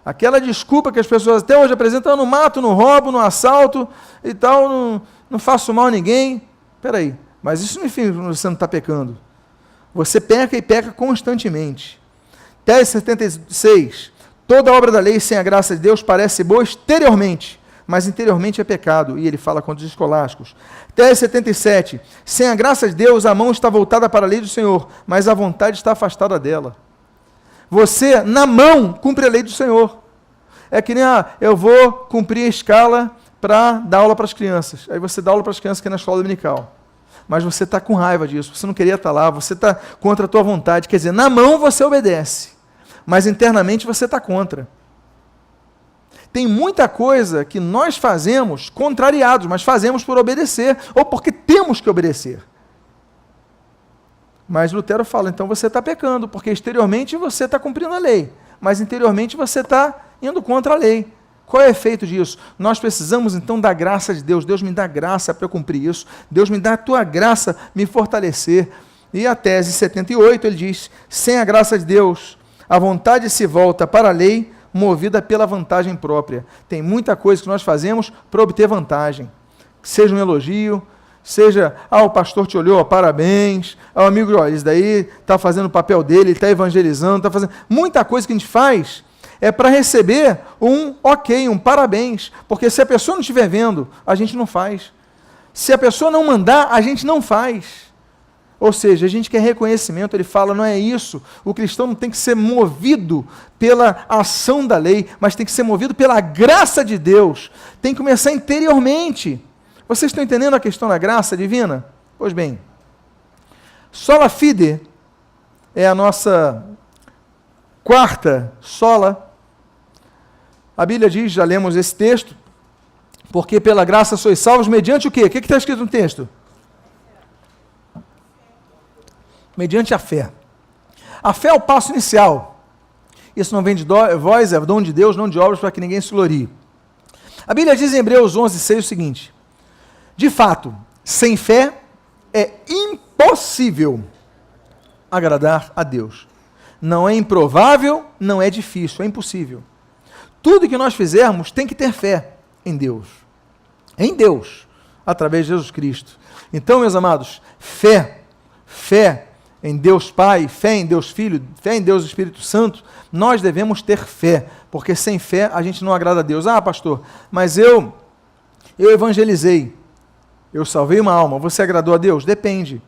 Speaker 1: Aquela desculpa que as pessoas até hoje apresentam, eu não mato, não roubo, não assalto e tal, não faço mal a ninguém. Espera aí, mas isso não significa que você não está pecando. Você peca e peca constantemente. Tese 76. Toda obra da lei sem a graça de Deus parece boa exteriormente, mas interiormente é pecado. E ele fala contra os escolásticos. Tese 77. Sem a graça de Deus, a mão está voltada para a lei do Senhor, mas a vontade está afastada dela. Você, na mão, cumpre a lei do Senhor. É que nem, eu vou cumprir a escala para dar aula para as crianças. Aí você dá aula para as crianças que é na escola dominical. Mas você está com raiva disso, você não queria estar lá, você está contra a tua vontade. Quer dizer, na mão você obedece, mas internamente você está contra. Tem muita coisa que nós fazemos contrariados, mas fazemos por obedecer, ou porque temos que obedecer. Mas Lutero fala, então você está pecando, porque exteriormente você está cumprindo a lei, mas interiormente você está indo contra a lei. Qual é o efeito disso? Nós precisamos então da graça de Deus. Deus me dá graça para eu cumprir isso. Deus me dá a tua graça me fortalecer. E a tese 78, ele diz, sem a graça de Deus, a vontade se volta para a lei, movida pela vantagem própria. Tem muita coisa que nós fazemos para obter vantagem. Seja um elogio, seja, o pastor te olhou, parabéns, o amigo, isso daí está fazendo o papel dele, está evangelizando, está fazendo... Muita coisa que a gente faz é para receber um ok, um parabéns, porque se a pessoa não estiver vendo, a gente não faz. Se a pessoa não mandar, a gente não faz. Ou seja, a gente quer reconhecimento, ele fala, não é isso, o cristão não tem que ser movido pela ação da lei, mas tem que ser movido pela graça de Deus, tem que começar interiormente. Vocês estão entendendo a questão da graça divina? Pois bem, sola fide é a nossa quarta sola. A Bíblia diz, já lemos esse texto, porque pela graça sois salvos mediante o quê? O que está escrito no texto? Mediante a fé. A fé é o passo inicial. Isso não vem de vós, é dom de Deus, não de obras, para que ninguém se glorie. A Bíblia diz em Hebreus 11:6 o seguinte, de fato, sem fé é impossível agradar a Deus. Não é improvável, não é difícil, é impossível. Tudo que nós fizermos tem que ter fé em Deus. Em Deus, através de Jesus Cristo. Então, meus amados, fé em Deus Pai, fé em Deus Filho, fé em Deus Espírito Santo, nós devemos ter fé, porque sem fé a gente não agrada a Deus. Pastor, mas eu evangelizei, eu salvei uma alma, você agradou a Deus? Depende.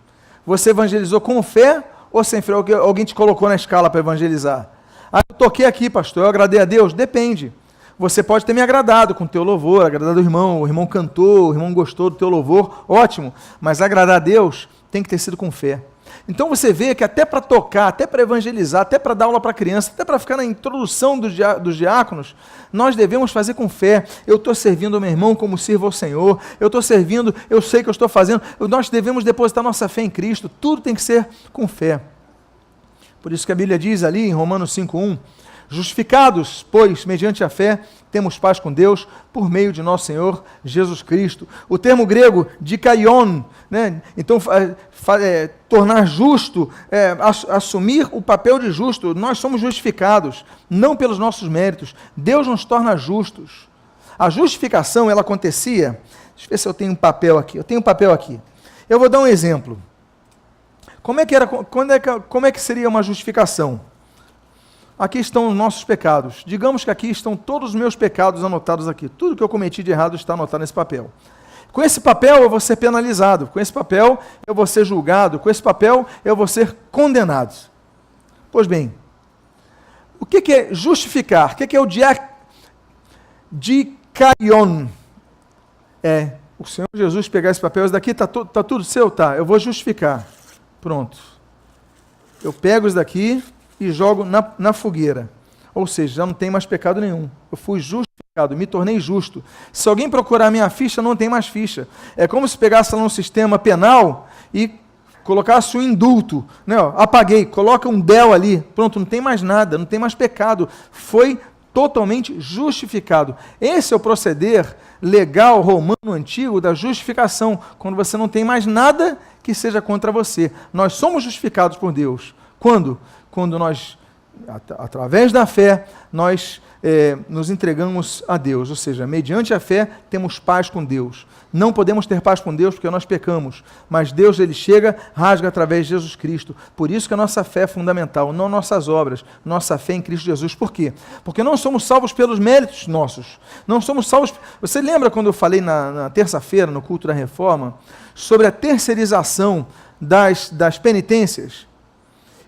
Speaker 1: Você evangelizou com fé ou sem fé? Alguém te colocou na escala para evangelizar? Eu toquei aqui, pastor, eu agradei a Deus? Depende. Você pode ter me agradado com o teu louvor, agradado o irmão cantou, o irmão gostou do teu louvor, ótimo, mas agradar a Deus tem que ter sido com fé. Então você vê que até para tocar, até para evangelizar, até para dar aula para criança, até para ficar na introdução dos diáconos, nós devemos fazer com fé. Eu estou servindo ao meu irmão como sirvo ao Senhor, eu estou servindo, eu sei que eu estou fazendo, nós devemos depositar nossa fé em Cristo, tudo tem que ser com fé. Por isso que a Bíblia diz ali em Romanos 5:1, justificados, pois, mediante a fé, temos paz com Deus por meio de nosso Senhor Jesus Cristo. O termo grego dikaion, né? Então, tornar justo, assumir o papel de justo. Nós somos justificados, não pelos nossos méritos. Deus nos torna justos. A justificação, ela acontecia... Deixa eu ver se eu tenho um papel aqui. Eu tenho um papel aqui. Eu vou dar um exemplo. Como é que seria uma justificação? Aqui estão os nossos pecados. Digamos que aqui estão todos os meus pecados anotados aqui. Tudo que eu cometi de errado está anotado nesse papel. Com esse papel eu vou ser penalizado. Com esse papel eu vou ser julgado. Com esse papel eu vou ser condenado. Pois bem, o que é justificar? O que é o dikaion? É o Senhor Jesus pegar esse papel, esse daqui está tudo seu? Tá, eu vou justificar. Pronto. Eu pego isso daqui e jogo na fogueira. Ou seja, já não tem mais pecado nenhum. Eu fui justificado, me tornei justo. Se alguém procurar minha ficha, não tem mais ficha. É como se pegasse lá no sistema penal e colocasse um indulto. Né? Apaguei, coloca um del ali. Pronto, não tem mais nada, não tem mais pecado. Foi totalmente justificado. Esse é o proceder legal romano antigo da justificação, quando você não tem mais nada que seja contra você. Nós somos justificados por Deus. Quando? Quando nós, através da fé, nós nos entregamos a Deus, ou seja, mediante a fé temos paz com Deus. Não podemos ter paz com Deus porque nós pecamos, mas Deus, ele chega, rasga através de Jesus Cristo. Por isso que a nossa fé é fundamental, não nossas obras, nossa fé em Cristo Jesus. Por quê? Porque não somos salvos pelos méritos nossos, não somos salvos... Você lembra quando eu falei na terça-feira, no culto da Reforma, sobre a terceirização das penitências?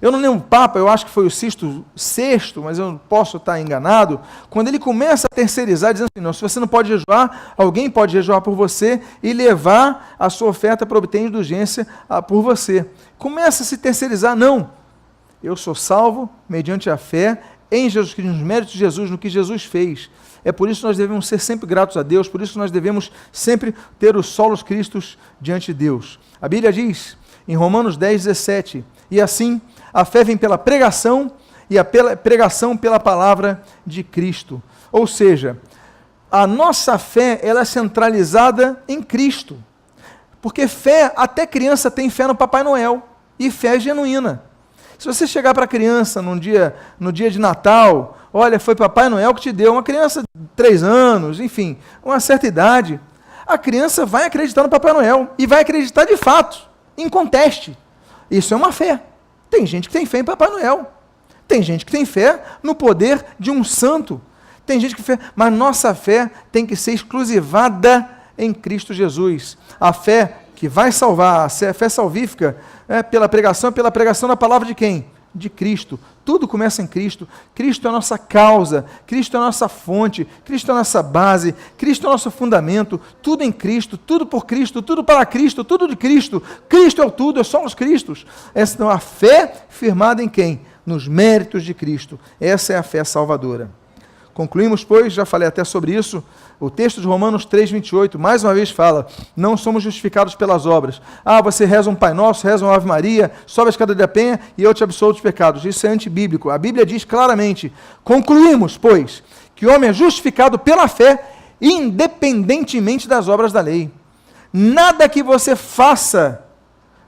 Speaker 1: Eu não lembro o Papa, eu acho que foi o Sixto, mas eu posso estar enganado, quando ele começa a terceirizar, dizendo assim, não, se você não pode jejuar, alguém pode jejuar por você e levar a sua oferta para obter indulgência por você. Começa a se terceirizar, não. Eu sou salvo mediante a fé em Jesus Cristo, nos méritos de Jesus, no que Jesus fez. É por isso que nós devemos ser sempre gratos a Deus, por isso que nós devemos sempre ter os solos Cristos diante de Deus. A Bíblia diz, em Romanos 10, 17, e assim... a fé vem pela pregação e a pregação pela palavra de Cristo. Ou seja, a nossa fé ela é centralizada em Cristo. Porque fé, até criança tem fé no Papai Noel. E fé genuína. Se você chegar para a criança no dia de Natal, olha, foi Papai Noel que te deu, uma criança de 3 anos, enfim, uma certa idade, a criança vai acreditar no Papai Noel. E vai acreditar de fato, inconteste. Isso é uma fé. Tem gente que tem fé em Papai Noel. Tem gente que tem fé no poder de um santo. Tem gente que fé, mas nossa fé tem que ser exclusivada em Cristo Jesus. A fé que vai salvar, a fé salvífica, pela pregação da palavra de quem? De Cristo. Tudo começa em Cristo. Cristo é a nossa causa, Cristo é a nossa fonte, Cristo é a nossa base, Cristo é o nosso fundamento, tudo em Cristo, tudo por Cristo, tudo para Cristo, tudo de Cristo. Cristo é o tudo, é só os Cristos. Essa é a fé firmada em quem? Nos méritos de Cristo. Essa é a fé salvadora. Concluímos, pois, já falei até sobre isso, o texto de Romanos 3,28, mais uma vez fala, não somos justificados pelas obras. Você reza um Pai Nosso, reza uma Ave Maria, sobe a escada da penha e eu te absolvo dos pecados. Isso é antibíblico. A Bíblia diz claramente, concluímos, pois, que o homem é justificado pela fé, independentemente das obras da lei. Nada que você faça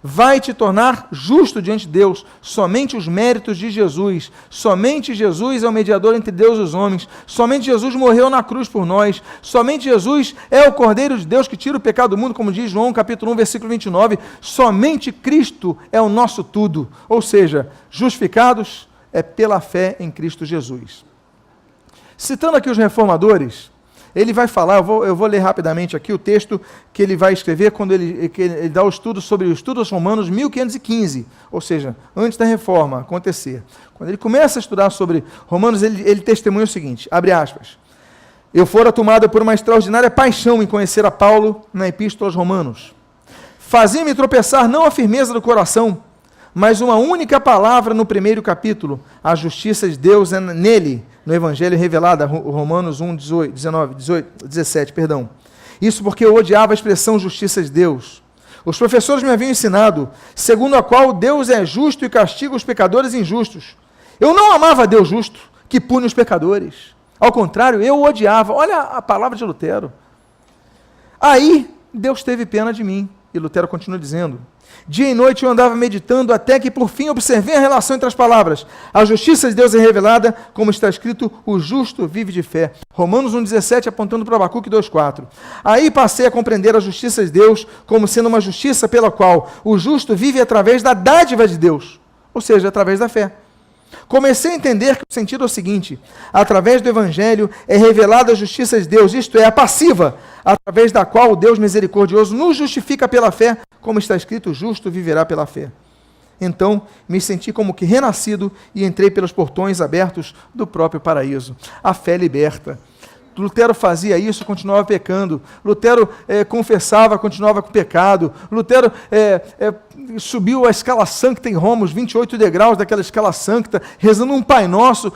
Speaker 1: vai te tornar justo diante de Deus, somente os méritos de Jesus, somente Jesus é o mediador entre Deus e os homens, somente Jesus morreu na cruz por nós, somente Jesus é o Cordeiro de Deus que tira o pecado do mundo, como diz João capítulo 1, versículo 29, somente Cristo é o nosso tudo, ou seja, justificados é pela fé em Cristo Jesus. Citando aqui os reformadores, ele vai falar, eu vou ler rapidamente aqui o texto que ele vai escrever quando ele dá o estudo sobre os estudos romanos 1515, ou seja, antes da reforma acontecer. Quando ele começa a estudar sobre Romanos, ele testemunha o seguinte, abre aspas, eu fora tomado por uma extraordinária paixão em conhecer a Paulo na Epístola aos Romanos. Fazia-me tropeçar não a firmeza do coração, mas uma única palavra no primeiro capítulo, a justiça de Deus é nele, no Evangelho revelado, Romanos 1, 17. Isso porque eu odiava a expressão justiça de Deus. Os professores me haviam ensinado, segundo a qual Deus é justo e castiga os pecadores injustos. Eu não amava Deus justo, que pune os pecadores. Ao contrário, eu o odiava. Olha a palavra de Lutero. Aí, Deus teve pena de mim. E Lutero continua dizendo, dia e noite eu andava meditando até que por fim observei a relação entre as palavras. A justiça de Deus é revelada, como está escrito, o justo vive de fé. Romanos 1,17 apontando para Abacuque 2,4. Aí passei a compreender a justiça de Deus como sendo uma justiça pela qual o justo vive através da dádiva de Deus, ou seja, através da fé. Comecei a entender que o sentido é o seguinte, através do Evangelho é revelada a justiça de Deus, isto é, a passiva, através da qual o Deus misericordioso nos justifica pela fé, como está escrito, o justo viverá pela fé. Então, me senti como que renascido e entrei pelos portões abertos do próprio paraíso. A fé liberta. Lutero fazia isso, continuava pecando. Lutero confessava, continuava com pecado. Lutero subiu a escala sancta em Roma, os 28 degraus daquela escala sancta, rezando um Pai Nosso.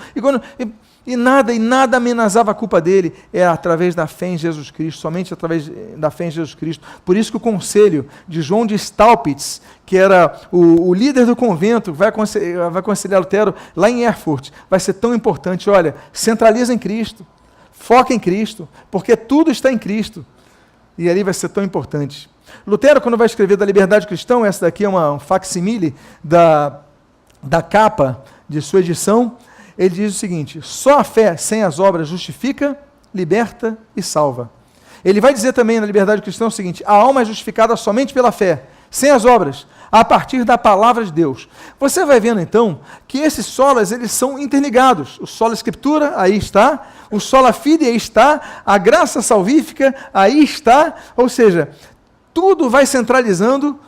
Speaker 1: E nada amenazava a culpa dele. Era através da fé em Jesus Cristo, somente através da fé em Jesus Cristo. Por isso que o conselho de João de Staupitz, que era o líder do convento, vai aconselhar Lutero lá em Erfurt, vai ser tão importante. Olha, centraliza em Cristo, foca em Cristo, porque tudo está em Cristo. E ali vai ser tão importante. Lutero, quando vai escrever da Liberdade Cristã, essa daqui é um facsimile da capa de sua edição, ele diz o seguinte: só a fé sem as obras justifica, liberta e salva. Ele vai dizer também na Liberdade Cristã o seguinte: a alma é justificada somente pela fé, sem as obras, a partir da palavra de Deus. Você vai vendo então que esses solas, eles são interligados. O sola escritura, aí está. O sola fide, aí está. A graça salvífica, aí está. Ou seja, tudo vai centralizando.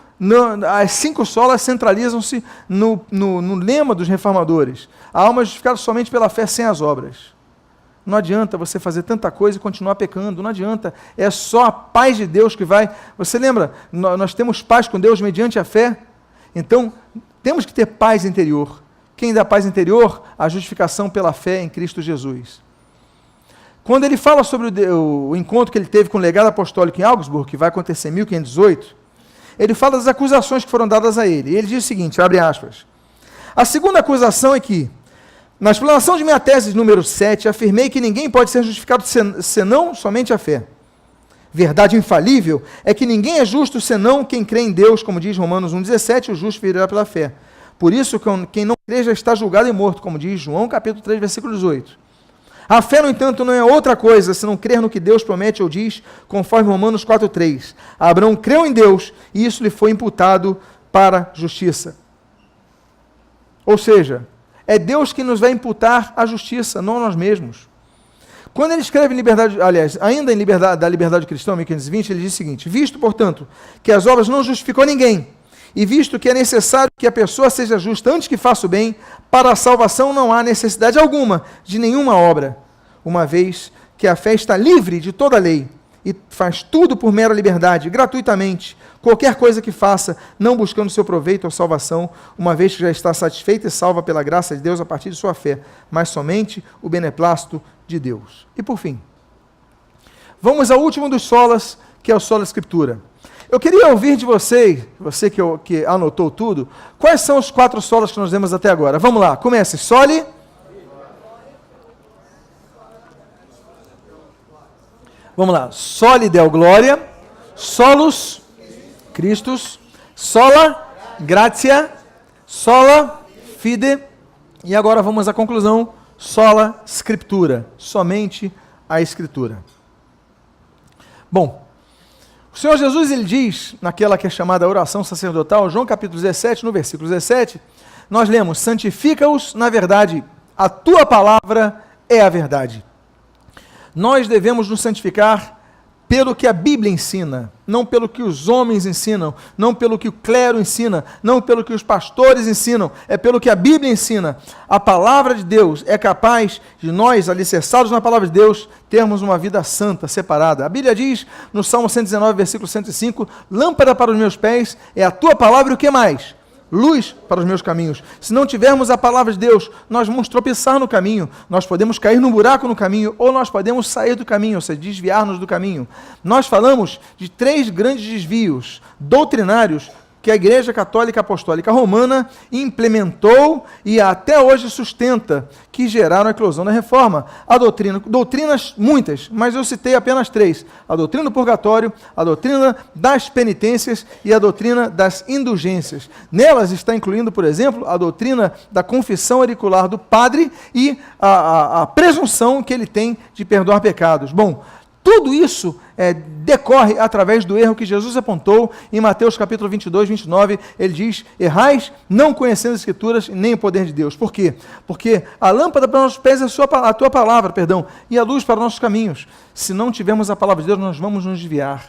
Speaker 1: As 5 solas centralizam-se no lema dos reformadores. A alma é justificada somente pela fé, sem as obras. Não adianta você fazer tanta coisa e continuar pecando, não adianta. É só a paz de Deus que vai... Você lembra? Nós temos paz com Deus mediante a fé. Então, temos que ter paz interior. Quem dá paz interior? A justificação pela fé em Cristo Jesus. Quando ele fala sobre o encontro que ele teve com o legado apostólico em Augsburg, que vai acontecer em 1518, ele fala das acusações que foram dadas a ele. E ele diz o seguinte, abre aspas: a segunda acusação é que, na explanação de minha tese número 7, afirmei que ninguém pode ser justificado senão somente a fé. Verdade infalível é que ninguém é justo senão quem crê em Deus, como diz Romanos 1,17, o justo viverá pela fé. Por isso, quem não crê já está julgado e morto, como diz João capítulo 3, versículo 18. A fé, no entanto, não é outra coisa senão crer no que Deus promete ou diz, conforme Romanos 4,3. Abraão creu em Deus e isso lhe foi imputado para justiça. Ou seja, é Deus que nos vai imputar a justiça, não nós mesmos. Quando ele escreve em Liberdade, aliás, ainda em da Liberdade Cristã, 1520, ele diz o seguinte: visto, portanto, que as obras não justificam ninguém, e visto que é necessário que a pessoa seja justa antes que faça o bem, para a salvação não há necessidade alguma de nenhuma obra, uma vez que a fé está livre de toda a lei, e faz tudo por mera liberdade, gratuitamente, qualquer coisa que faça, não buscando seu proveito ou salvação, uma vez que já está satisfeita e salva pela graça de Deus a partir de sua fé, mas somente o beneplácito de Deus. E por fim, vamos ao último dos solas, que é o sola escritura. Eu queria ouvir de você que anotou tudo, quais são os 4 solas que nós vemos até agora. Vamos lá, comece. Soli. Vamos lá. Soli Deo Glória. Solus Christus. Sola Gratia. Sola Fide. E agora vamos à conclusão. Sola Scriptura. Somente a Escritura. Bom, o Senhor Jesus, ele diz, naquela que é chamada oração sacerdotal, João capítulo 17, no versículo 17, nós lemos: santifica-os na verdade, a tua palavra é a verdade. Nós devemos nos santificar pelo que a Bíblia ensina, não pelo que os homens ensinam, não pelo que o clero ensina, não pelo que os pastores ensinam, é pelo que a Bíblia ensina. A palavra de Deus é capaz de nós, alicerçados na palavra de Deus, termos uma vida santa, separada. A Bíblia diz, no Salmo 119, versículo 105, lâmpada para os meus pés é a tua palavra e o que mais? Luz para os meus caminhos. Se não tivermos a palavra de Deus, nós vamos tropeçar no caminho, nós podemos cair num buraco no caminho, ou nós podemos sair do caminho, ou seja, desviar-nos do caminho. Nós falamos de 3 grandes desvios doutrinários que a Igreja Católica Apostólica Romana implementou e até hoje sustenta, que geraram a eclosão da Reforma. A doutrinas muitas, mas eu citei apenas 3. A doutrina do purgatório, a doutrina das penitências e a doutrina das indulgências. Nelas está incluindo, por exemplo, a doutrina da confissão auricular do padre e a presunção que ele tem de perdoar pecados. Bom, tudo isso decorre através do erro que Jesus apontou em Mateus capítulo 22, 29. Ele diz: errais não conhecendo as Escrituras nem o poder de Deus. Por quê? Porque a lâmpada para nossos pés é a tua palavra, e a luz para nossos caminhos. Se não tivermos a palavra de Deus, nós vamos nos desviar.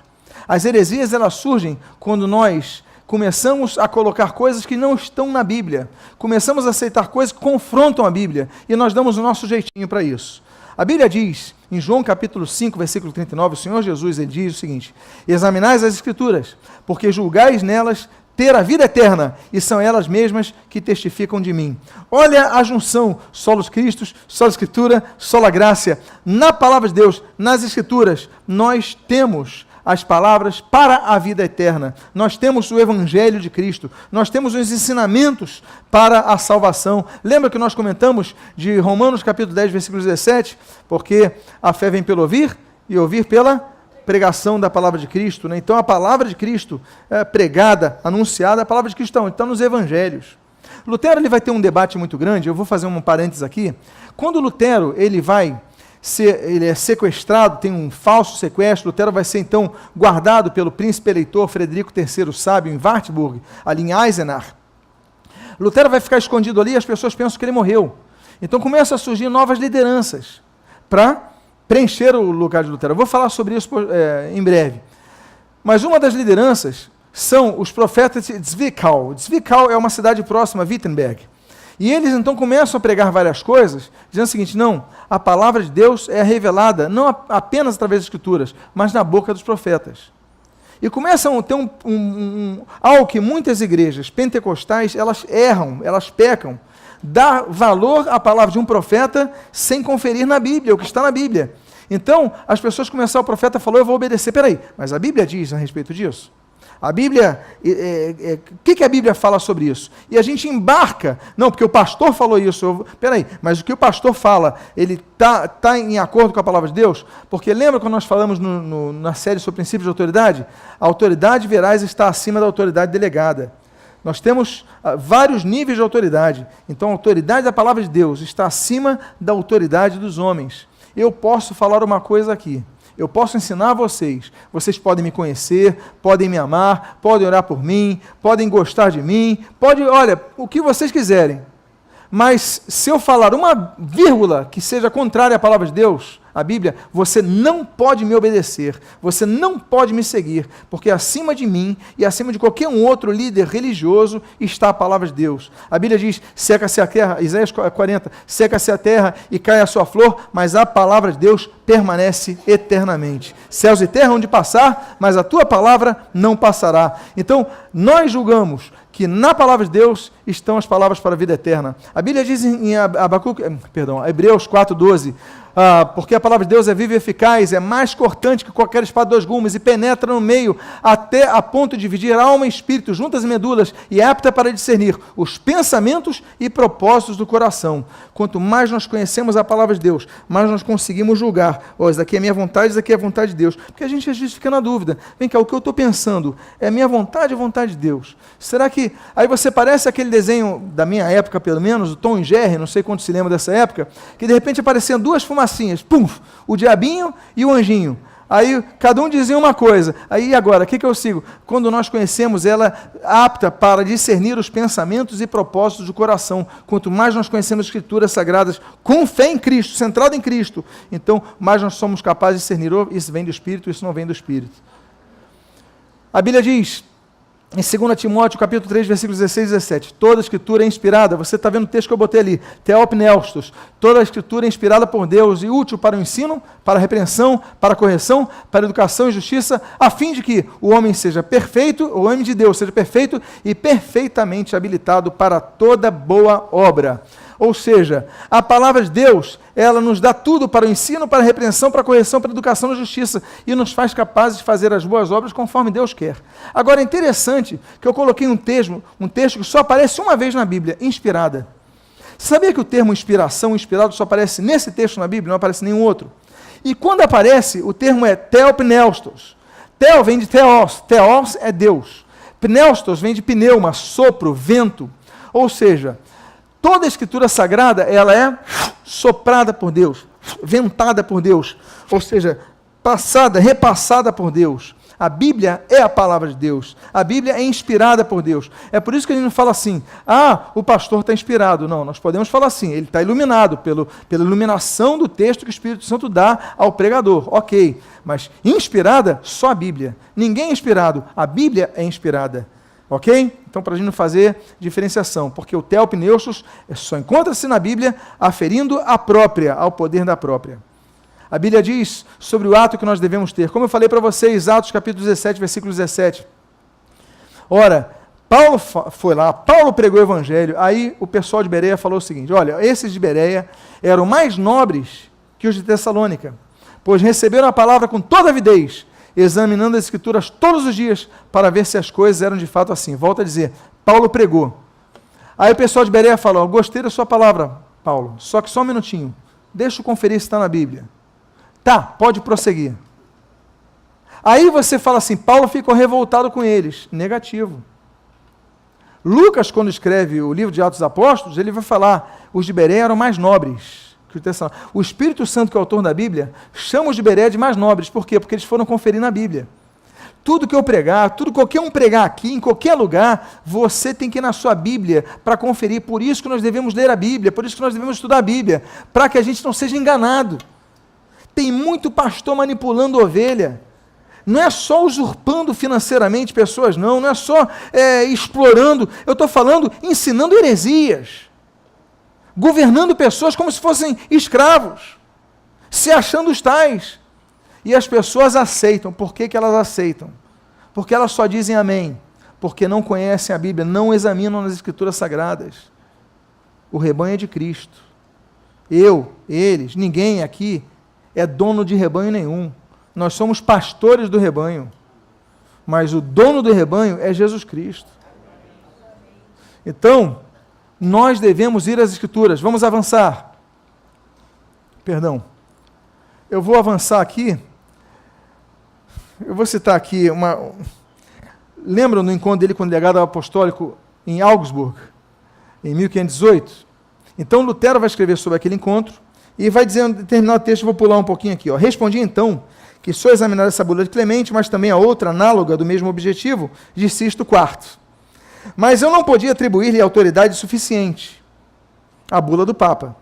Speaker 1: As heresias, elas surgem quando nós começamos a colocar coisas que não estão na Bíblia. Começamos a aceitar coisas que confrontam a Bíblia, e nós damos o nosso jeitinho para isso. A Bíblia diz, em João capítulo 5, versículo 39, o Senhor Jesus, ele diz o seguinte: examinais as Escrituras, porque julgais nelas ter a vida eterna, e são elas mesmas que testificam de mim. Olha a junção, solos Christus, sola Escritura, sola graça. Na palavra de Deus, nas Escrituras, nós temos as palavras para a vida eterna. Nós temos o Evangelho de Cristo. Nós temos os ensinamentos para a salvação. Lembra que nós comentamos de Romanos capítulo 10, versículo 17? Porque a fé vem pelo ouvir, e ouvir pela pregação da palavra de Cristo, né? Então a palavra de Cristo é pregada, anunciada, a palavra de Cristo está nos evangelhos. Lutero ele vai ter um debate muito grande, eu vou fazer um parênteses aqui. Quando Lutero ele é sequestrado, tem um falso sequestro, Lutero vai ser então guardado pelo príncipe eleitor Frederico III Sábio em Wartburg, ali em Eisenach. Lutero vai ficar escondido ali e as pessoas pensam que ele morreu. Então começam a surgir novas lideranças para preencher o lugar de Lutero. Eu vou falar sobre isso em breve. Mas uma das lideranças são os profetas de Zwickau. Zwickau é uma cidade próxima a Wittenberg. E eles então começam a pregar várias coisas, dizendo o seguinte: não, a palavra de Deus é revelada não apenas através das Escrituras, mas na boca dos profetas. E começam a ter algo que muitas igrejas pentecostais, elas erram, elas pecam, dar valor à palavra de um profeta sem conferir na Bíblia, o que está na Bíblia. Então, as pessoas começaram, o profeta falou, eu vou obedecer. Peraí, mas a Bíblia diz a respeito disso? A Bíblia, o que a Bíblia fala sobre isso? E a gente embarca, não, porque o pastor falou isso, peraí, mas o que o pastor fala, ele está em acordo com a palavra de Deus? Porque lembra quando nós falamos na série sobre princípios de autoridade? A autoridade veraz está acima da autoridade delegada. Nós temos vários níveis de autoridade. Então, a autoridade da palavra de Deus está acima da autoridade dos homens. Eu posso falar uma coisa aqui. Eu posso ensinar a vocês. Vocês podem me conhecer, podem me amar, podem orar por mim, podem gostar de mim, olha, o que vocês quiserem. Mas se eu falar uma vírgula que seja contrária à palavra de Deus, a Bíblia, você não pode me obedecer, você não pode me seguir, porque acima de mim e acima de qualquer um outro líder religioso está a palavra de Deus. A Bíblia diz, seca-se a terra, Isaías 40, seca-se a terra e cai a sua flor, mas a palavra de Deus permanece eternamente. Céus e terra hão de passar, mas a tua palavra não passará. Então, nós julgamos que na palavra de Deus estão as palavras para a vida eterna. A Bíblia diz em Hebreus 4:12, porque a palavra de Deus é viva e eficaz, é mais cortante que qualquer espada de dois gumes e penetra no meio até a ponto de dividir alma e espírito, juntas e medulas, e é apta para discernir os pensamentos e propósitos do coração. Quanto mais nós conhecemos a palavra de Deus, mais nós conseguimos julgar. Isso daqui é minha vontade, isso daqui é a vontade de Deus. Porque a gente às vezes fica na dúvida. Vem cá, o que eu estou pensando é minha vontade ou vontade de Deus? Será que... Aí você parece aquele desenho da minha época, pelo menos, o Tom e Jerry, não sei quantos se lembram dessa época, que de repente apareciam duas fumacinhas, pum, o diabinho e o anjinho. Aí cada um dizia uma coisa. Aí agora, o que eu sigo? Quando nós conhecemos ela apta para discernir os pensamentos e propósitos do coração. Quanto mais nós conhecemos as Escrituras Sagradas com fé em Cristo, centrado em Cristo, então mais nós somos capazes de discernir, isso vem do Espírito, isso não vem do Espírito. A Bíblia diz, em 2 Timóteo, capítulo 3, versículos 16 e 17, toda a Escritura é inspirada, você está vendo o texto que eu botei ali, Theopneustos, toda a Escritura é inspirada por Deus e útil para o ensino, para a repreensão, para a correção, para a educação e justiça, a fim de que o homem seja perfeito, o homem de Deus seja perfeito e perfeitamente habilitado para toda boa obra. Ou seja, a palavra de Deus, ela nos dá tudo para o ensino, para a repreensão, para a correção, para a educação e justiça, e nos faz capazes de fazer as boas obras conforme Deus quer. Agora, é interessante que eu coloquei um texto que só aparece uma vez na Bíblia, inspirada. Sabia que o termo inspiração, inspirado, só aparece nesse texto na Bíblia, não aparece nenhum outro? E quando aparece, o termo é theopneustos. Theo vem de theos, theos é Deus. Pneustos vem de pneuma, sopro, vento. Ou seja, toda a Escritura Sagrada, ela é soprada por Deus, ventada por Deus, ou seja, passada, repassada por Deus. A Bíblia é a palavra de Deus. A Bíblia é inspirada por Deus. É por isso que a gente não fala assim, o pastor está inspirado. Não, nós podemos falar assim, ele está iluminado pela iluminação do texto que o Espírito Santo dá ao pregador. Ok, mas inspirada, só a Bíblia. Ninguém é inspirado, a Bíblia é inspirada. Ok? Então, para a gente não fazer diferenciação, porque o theopneustos só encontra-se na Bíblia aferindo ao poder da própria. A Bíblia diz sobre o ato que nós devemos ter. Como eu falei para vocês, Atos capítulo 17, versículo 17. Ora, Paulo foi lá, Paulo pregou o evangelho, aí o pessoal de Bereia falou o seguinte, olha, esses de Bereia eram mais nobres que os de Tessalônica, pois receberam a palavra com toda avidez, examinando as escrituras todos os dias, para ver se as coisas eram de fato assim. Volto a dizer, Paulo pregou. Aí o pessoal de Bereia falou, gostei da sua palavra, Paulo, só que só um minutinho, deixa eu conferir se está na Bíblia. Tá, pode prosseguir. Aí você fala assim, Paulo ficou revoltado com eles. Negativo. Lucas, quando escreve o livro de Atos dos Apóstolos, ele vai falar, os de Bereia eram mais nobres que os Tessalonicenses. O Espírito Santo, que é o autor da Bíblia, chama os de Bereia de mais nobres. Por quê? Porque eles foram conferir na Bíblia. Tudo que eu pregar, tudo qualquer um pregar aqui, em qualquer lugar, você tem que ir na sua Bíblia para conferir. Por isso que nós devemos ler a Bíblia, por isso que nós devemos estudar a Bíblia, para que a gente não seja enganado. Tem muito pastor manipulando ovelha. Não é só usurpando financeiramente pessoas, não é só explorando, eu estou falando, ensinando heresias, governando pessoas como se fossem escravos, se achando os tais, e as pessoas aceitam. Por que elas aceitam? Porque elas só dizem amém, porque não conhecem a Bíblia, não examinam as Escrituras Sagradas. O rebanho é de Cristo, eles, ninguém aqui é dono de rebanho nenhum. Nós somos pastores do rebanho, mas o dono do rebanho é Jesus Cristo. Então, nós devemos ir às Escrituras. Vamos avançar. Perdão. Eu vou avançar aqui. Eu vou citar aqui uma... Lembram do encontro dele com o delegado apostólico em Augsburg, em 1518? Então, Lutero vai escrever sobre aquele encontro e vai dizer, em determinado texto, vou pular um pouquinho aqui. Respondi então que só examinar essa bula de Clemente, mas também a outra, análoga, do mesmo objetivo, de Sisto IV. Mas eu não podia atribuir-lhe autoridade suficiente, a bula do Papa.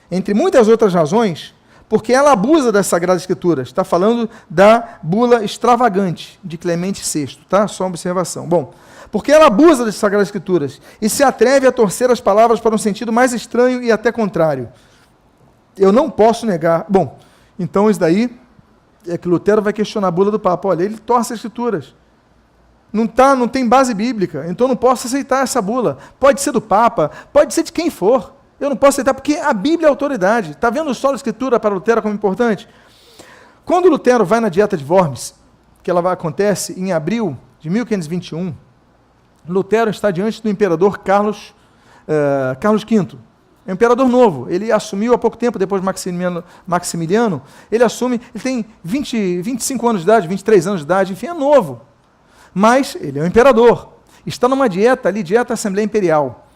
Speaker 1: Entre muitas outras razões, porque ela abusa das Sagradas Escrituras. Está falando da bula extravagante de Clemente VI, tá? Só uma observação. Bom, porque ela abusa das Sagradas Escrituras e se atreve a torcer as palavras para um sentido mais estranho e até contrário. Eu não posso negar. Bom, então isso daí é que Lutero vai questionar a bula do Papa. Olha, ele torce as Escrituras. Não tem base bíblica, então não posso aceitar essa bula. Pode ser do Papa, pode ser de quem for. Eu não posso aceitar porque a Bíblia é a autoridade. Está vendo só a Escritura para Lutero como importante? Quando Lutero vai na Dieta de Worms, que ela acontece em abril de 1521, Lutero está diante do imperador Carlos V. É um imperador novo, ele assumiu há pouco tempo, depois de Maximiliano, ele tem 25 anos de idade, 23 anos de idade, enfim, é novo. Mas ele é um imperador. Está numa dieta ali, dieta Assembleia Imperial,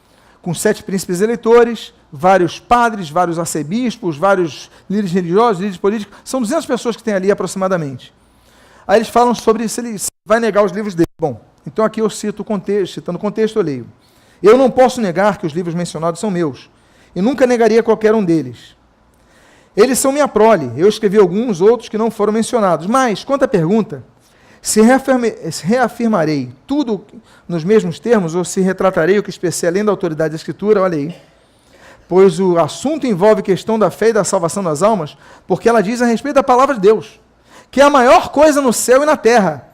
Speaker 1: com 7 príncipes eleitores, vários padres, vários arcebispos, vários líderes religiosos, líderes políticos, são 200 pessoas que tem ali aproximadamente. Aí eles falam sobre se ele vai negar os livros dele. Bom, então aqui eu cito o contexto, citando o contexto eu leio. Eu não posso negar que os livros mencionados são meus, e nunca negaria qualquer um deles. Eles são minha prole, eu escrevi alguns, outros que não foram mencionados. Mas, quanto à pergunta, se reafirmarei tudo nos mesmos termos, ou se retratarei o que expressei além da autoridade da Escritura, olha aí. Pois o assunto envolve questão da fé e da salvação das almas, porque ela diz a respeito da palavra de Deus, que é a maior coisa no céu e na terra,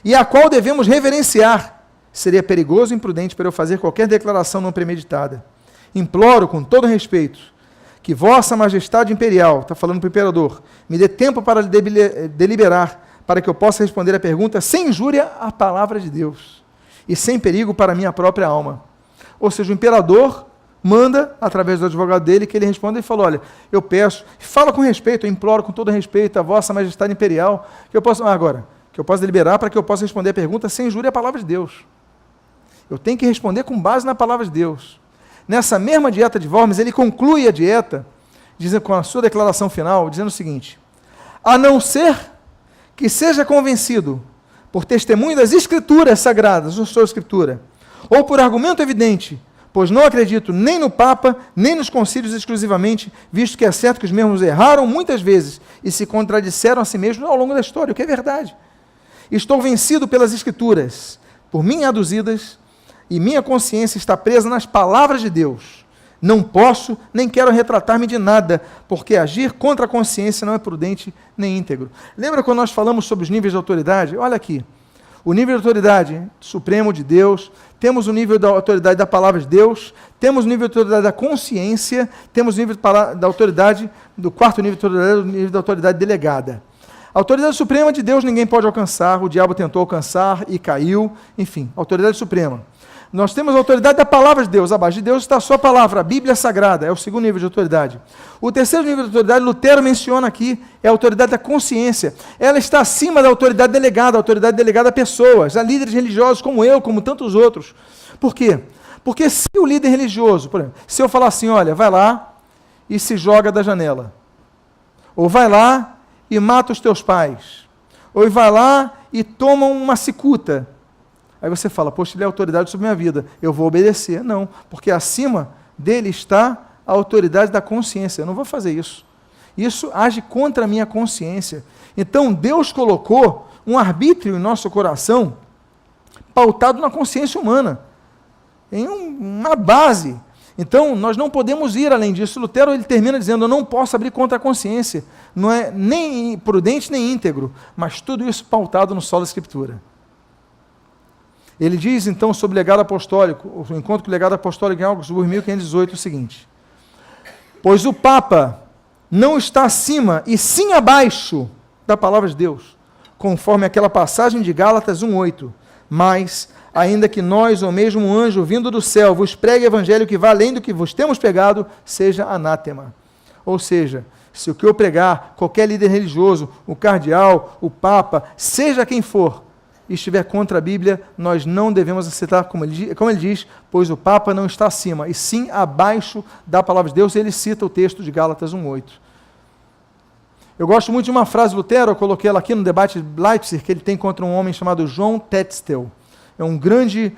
Speaker 1: e a qual devemos reverenciar. Seria perigoso e imprudente para eu fazer qualquer declaração não premeditada. Imploro, com todo respeito, que vossa majestade imperial, está falando para o imperador, me dê tempo para deliberar, para que eu possa responder a pergunta sem injúria à palavra de Deus, e sem perigo para a minha própria alma. Ou seja, o imperador manda, através do advogado dele, que ele responda e fala, olha, eu peço, fala com respeito, eu imploro com todo respeito a vossa majestade imperial, que eu possa, que eu possa deliberar para que eu possa responder a pergunta sem injúria à palavra de Deus. Eu tenho que responder com base na palavra de Deus. Nessa mesma dieta de Worms, ele conclui a dieta, dizendo, com a sua declaração final, dizendo o seguinte, a não ser que seja convencido por testemunho das Escrituras Sagradas, ou sua Escritura, ou por argumento evidente, pois não acredito nem no Papa, nem nos concílios exclusivamente, visto que é certo que os mesmos erraram muitas vezes e se contradisseram a si mesmos ao longo da história, o que é verdade. Estou vencido pelas Escrituras, por mim aduzidas, e minha consciência está presa nas palavras de Deus. Não posso, nem quero retratar-me de nada, porque agir contra a consciência não é prudente nem íntegro. Lembra quando nós falamos sobre os níveis de autoridade? Olha aqui, o nível de autoridade supremo de Deus, temos o nível da autoridade da palavra de Deus, temos o nível de autoridade da consciência, temos o nível da autoridade, do quarto nível de autoridade, o nível da autoridade delegada. A autoridade suprema de Deus ninguém pode alcançar, o diabo tentou alcançar e caiu, enfim, autoridade suprema. Nós temos a autoridade da palavra de Deus, abaixo de Deus está a sua palavra, a Bíblia Sagrada, é o segundo nível de autoridade. O terceiro nível de autoridade, Lutero menciona aqui, é a autoridade da consciência. Ela está acima da autoridade delegada, a autoridade delegada a pessoas, a líderes religiosos como eu, como tantos outros. Por quê? Porque se o líder religioso, por exemplo, se eu falar assim, olha, vai lá e se joga da janela, ou vai lá e mata os teus pais, ou vai lá e toma uma cicuta, aí você fala, poxa, ele é autoridade sobre a minha vida, eu vou obedecer. Não, porque acima dele está a autoridade da consciência. Eu não vou fazer isso. Isso age contra a minha consciência. Então, Deus colocou um arbítrio em nosso coração pautado na consciência humana, em uma base. Então, nós não podemos ir além disso. Lutero ele termina dizendo, eu não posso abrir contra a consciência. Não é nem prudente, nem íntegro, mas tudo isso pautado no solo da Escritura. Ele diz, então, sobre o legado apostólico, o encontro com o legado apostólico em Augsburg, 1518, o seguinte: pois o Papa não está acima, e sim abaixo da palavra de Deus, conforme aquela passagem de Gálatas 1,8. Mas, ainda que nós, ou mesmo um anjo vindo do céu, vos pregue o evangelho que vá além do que vos temos pregado, seja anátema. Ou seja, se o que eu pregar, qualquer líder religioso, o cardeal, o Papa, seja quem for, estiver contra a Bíblia, nós não devemos aceitar, como ele diz, pois o Papa não está acima, e sim abaixo da palavra de Deus. Ele cita o texto de Gálatas 1,8. Eu gosto muito de uma frase de Lutero, eu coloquei ela aqui no debate de Leipzig, que ele tem contra um homem chamado João Tetzel. É um grande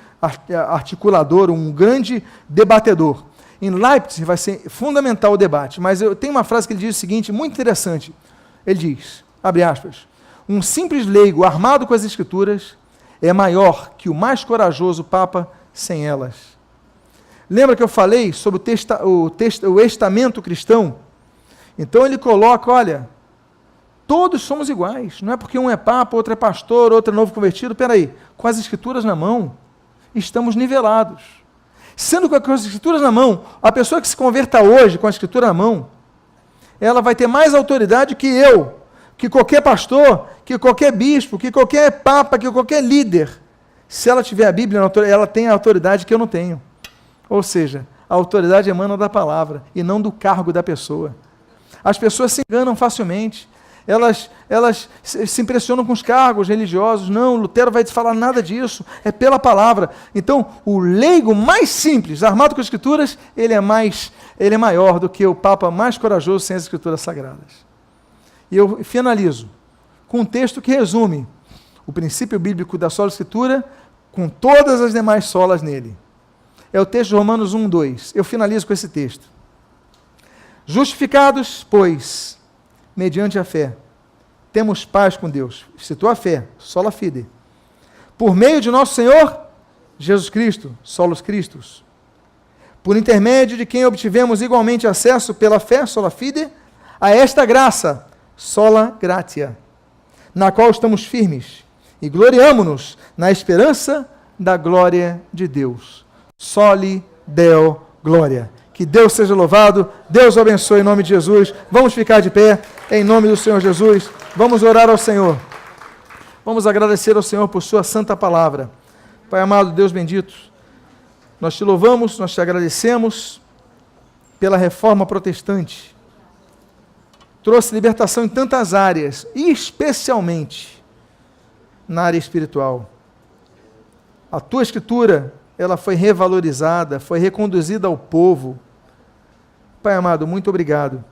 Speaker 1: articulador, um grande debatedor. Em Leipzig vai ser fundamental o debate, mas eu tenho uma frase que ele diz o seguinte, muito interessante. Ele diz, abre aspas, um simples leigo armado com as Escrituras é maior que o mais corajoso Papa sem elas. Lembra que eu falei sobre o estamento cristão? Então ele coloca, olha, todos somos iguais, não é porque um é Papa, outro é pastor, outro é novo convertido, peraí, com as Escrituras na mão, estamos nivelados. Sendo com as Escrituras na mão, a pessoa que se converta hoje com a Escritura na mão, ela vai ter mais autoridade que eu, que qualquer pastor, que qualquer bispo, que qualquer papa, que qualquer líder. Se ela tiver a Bíblia, ela tem a autoridade que eu não tenho. Ou seja, a autoridade emana da palavra e não do cargo da pessoa. As pessoas se enganam facilmente. Elas se impressionam com os cargos religiosos. Não, Lutero vai te falar nada disso. É pela palavra. Então, o leigo mais simples, armado com as Escrituras, ele é maior do que o Papa mais corajoso sem as Escrituras Sagradas. E eu finalizo com um texto que resume o princípio bíblico da sola Escritura com todas as demais solas nele. É o texto de Romanos 1:2. Eu finalizo com esse texto. Justificados, pois, mediante a fé, temos paz com Deus. Citou a fé, sola fide. Por meio de nosso Senhor Jesus Cristo, solos Christus. Por intermédio de quem obtivemos igualmente acesso pela fé, sola fide, a esta graça, sola gratia, na qual estamos firmes e gloriamo-nos na esperança da glória de Deus. Soli Deo Glória. Que Deus seja louvado, Deus o abençoe em nome de Jesus. Vamos ficar de pé em nome do Senhor Jesus. Vamos orar ao Senhor. Vamos agradecer ao Senhor por sua santa palavra. Pai amado, Deus bendito, nós te louvamos, nós te agradecemos pela reforma protestante. Trouxe libertação em tantas áreas, e especialmente na área espiritual. A tua Escritura, ela foi revalorizada, foi reconduzida ao povo. Pai amado, muito obrigado.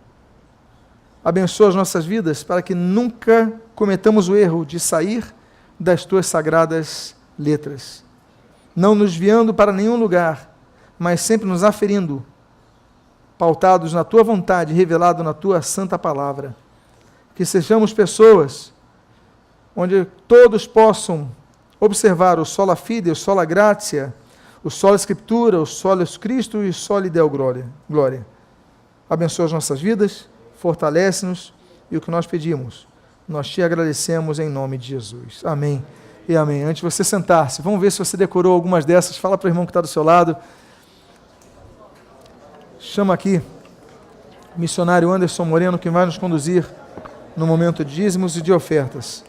Speaker 1: Abençoa as nossas vidas para que nunca cometamos o erro de sair das tuas sagradas letras, não nos desviando para nenhum lugar, mas sempre nos aferindo, pautados na tua vontade, revelado na tua santa palavra. Que sejamos pessoas onde todos possam observar o sola fide, o sola gratia, o sola Escritura, o solos Cristo e o soli Deo Glória. Abençoa as nossas vidas, fortalece-nos e o que nós pedimos, nós te agradecemos em nome de Jesus. Amém e amém. Antes de você sentar-se, vamos ver se você decorou algumas dessas. Fala para o irmão que está do seu lado. Chama aqui o missionário Anderson Moreno, que vai nos conduzir no momento de dízimos e de ofertas.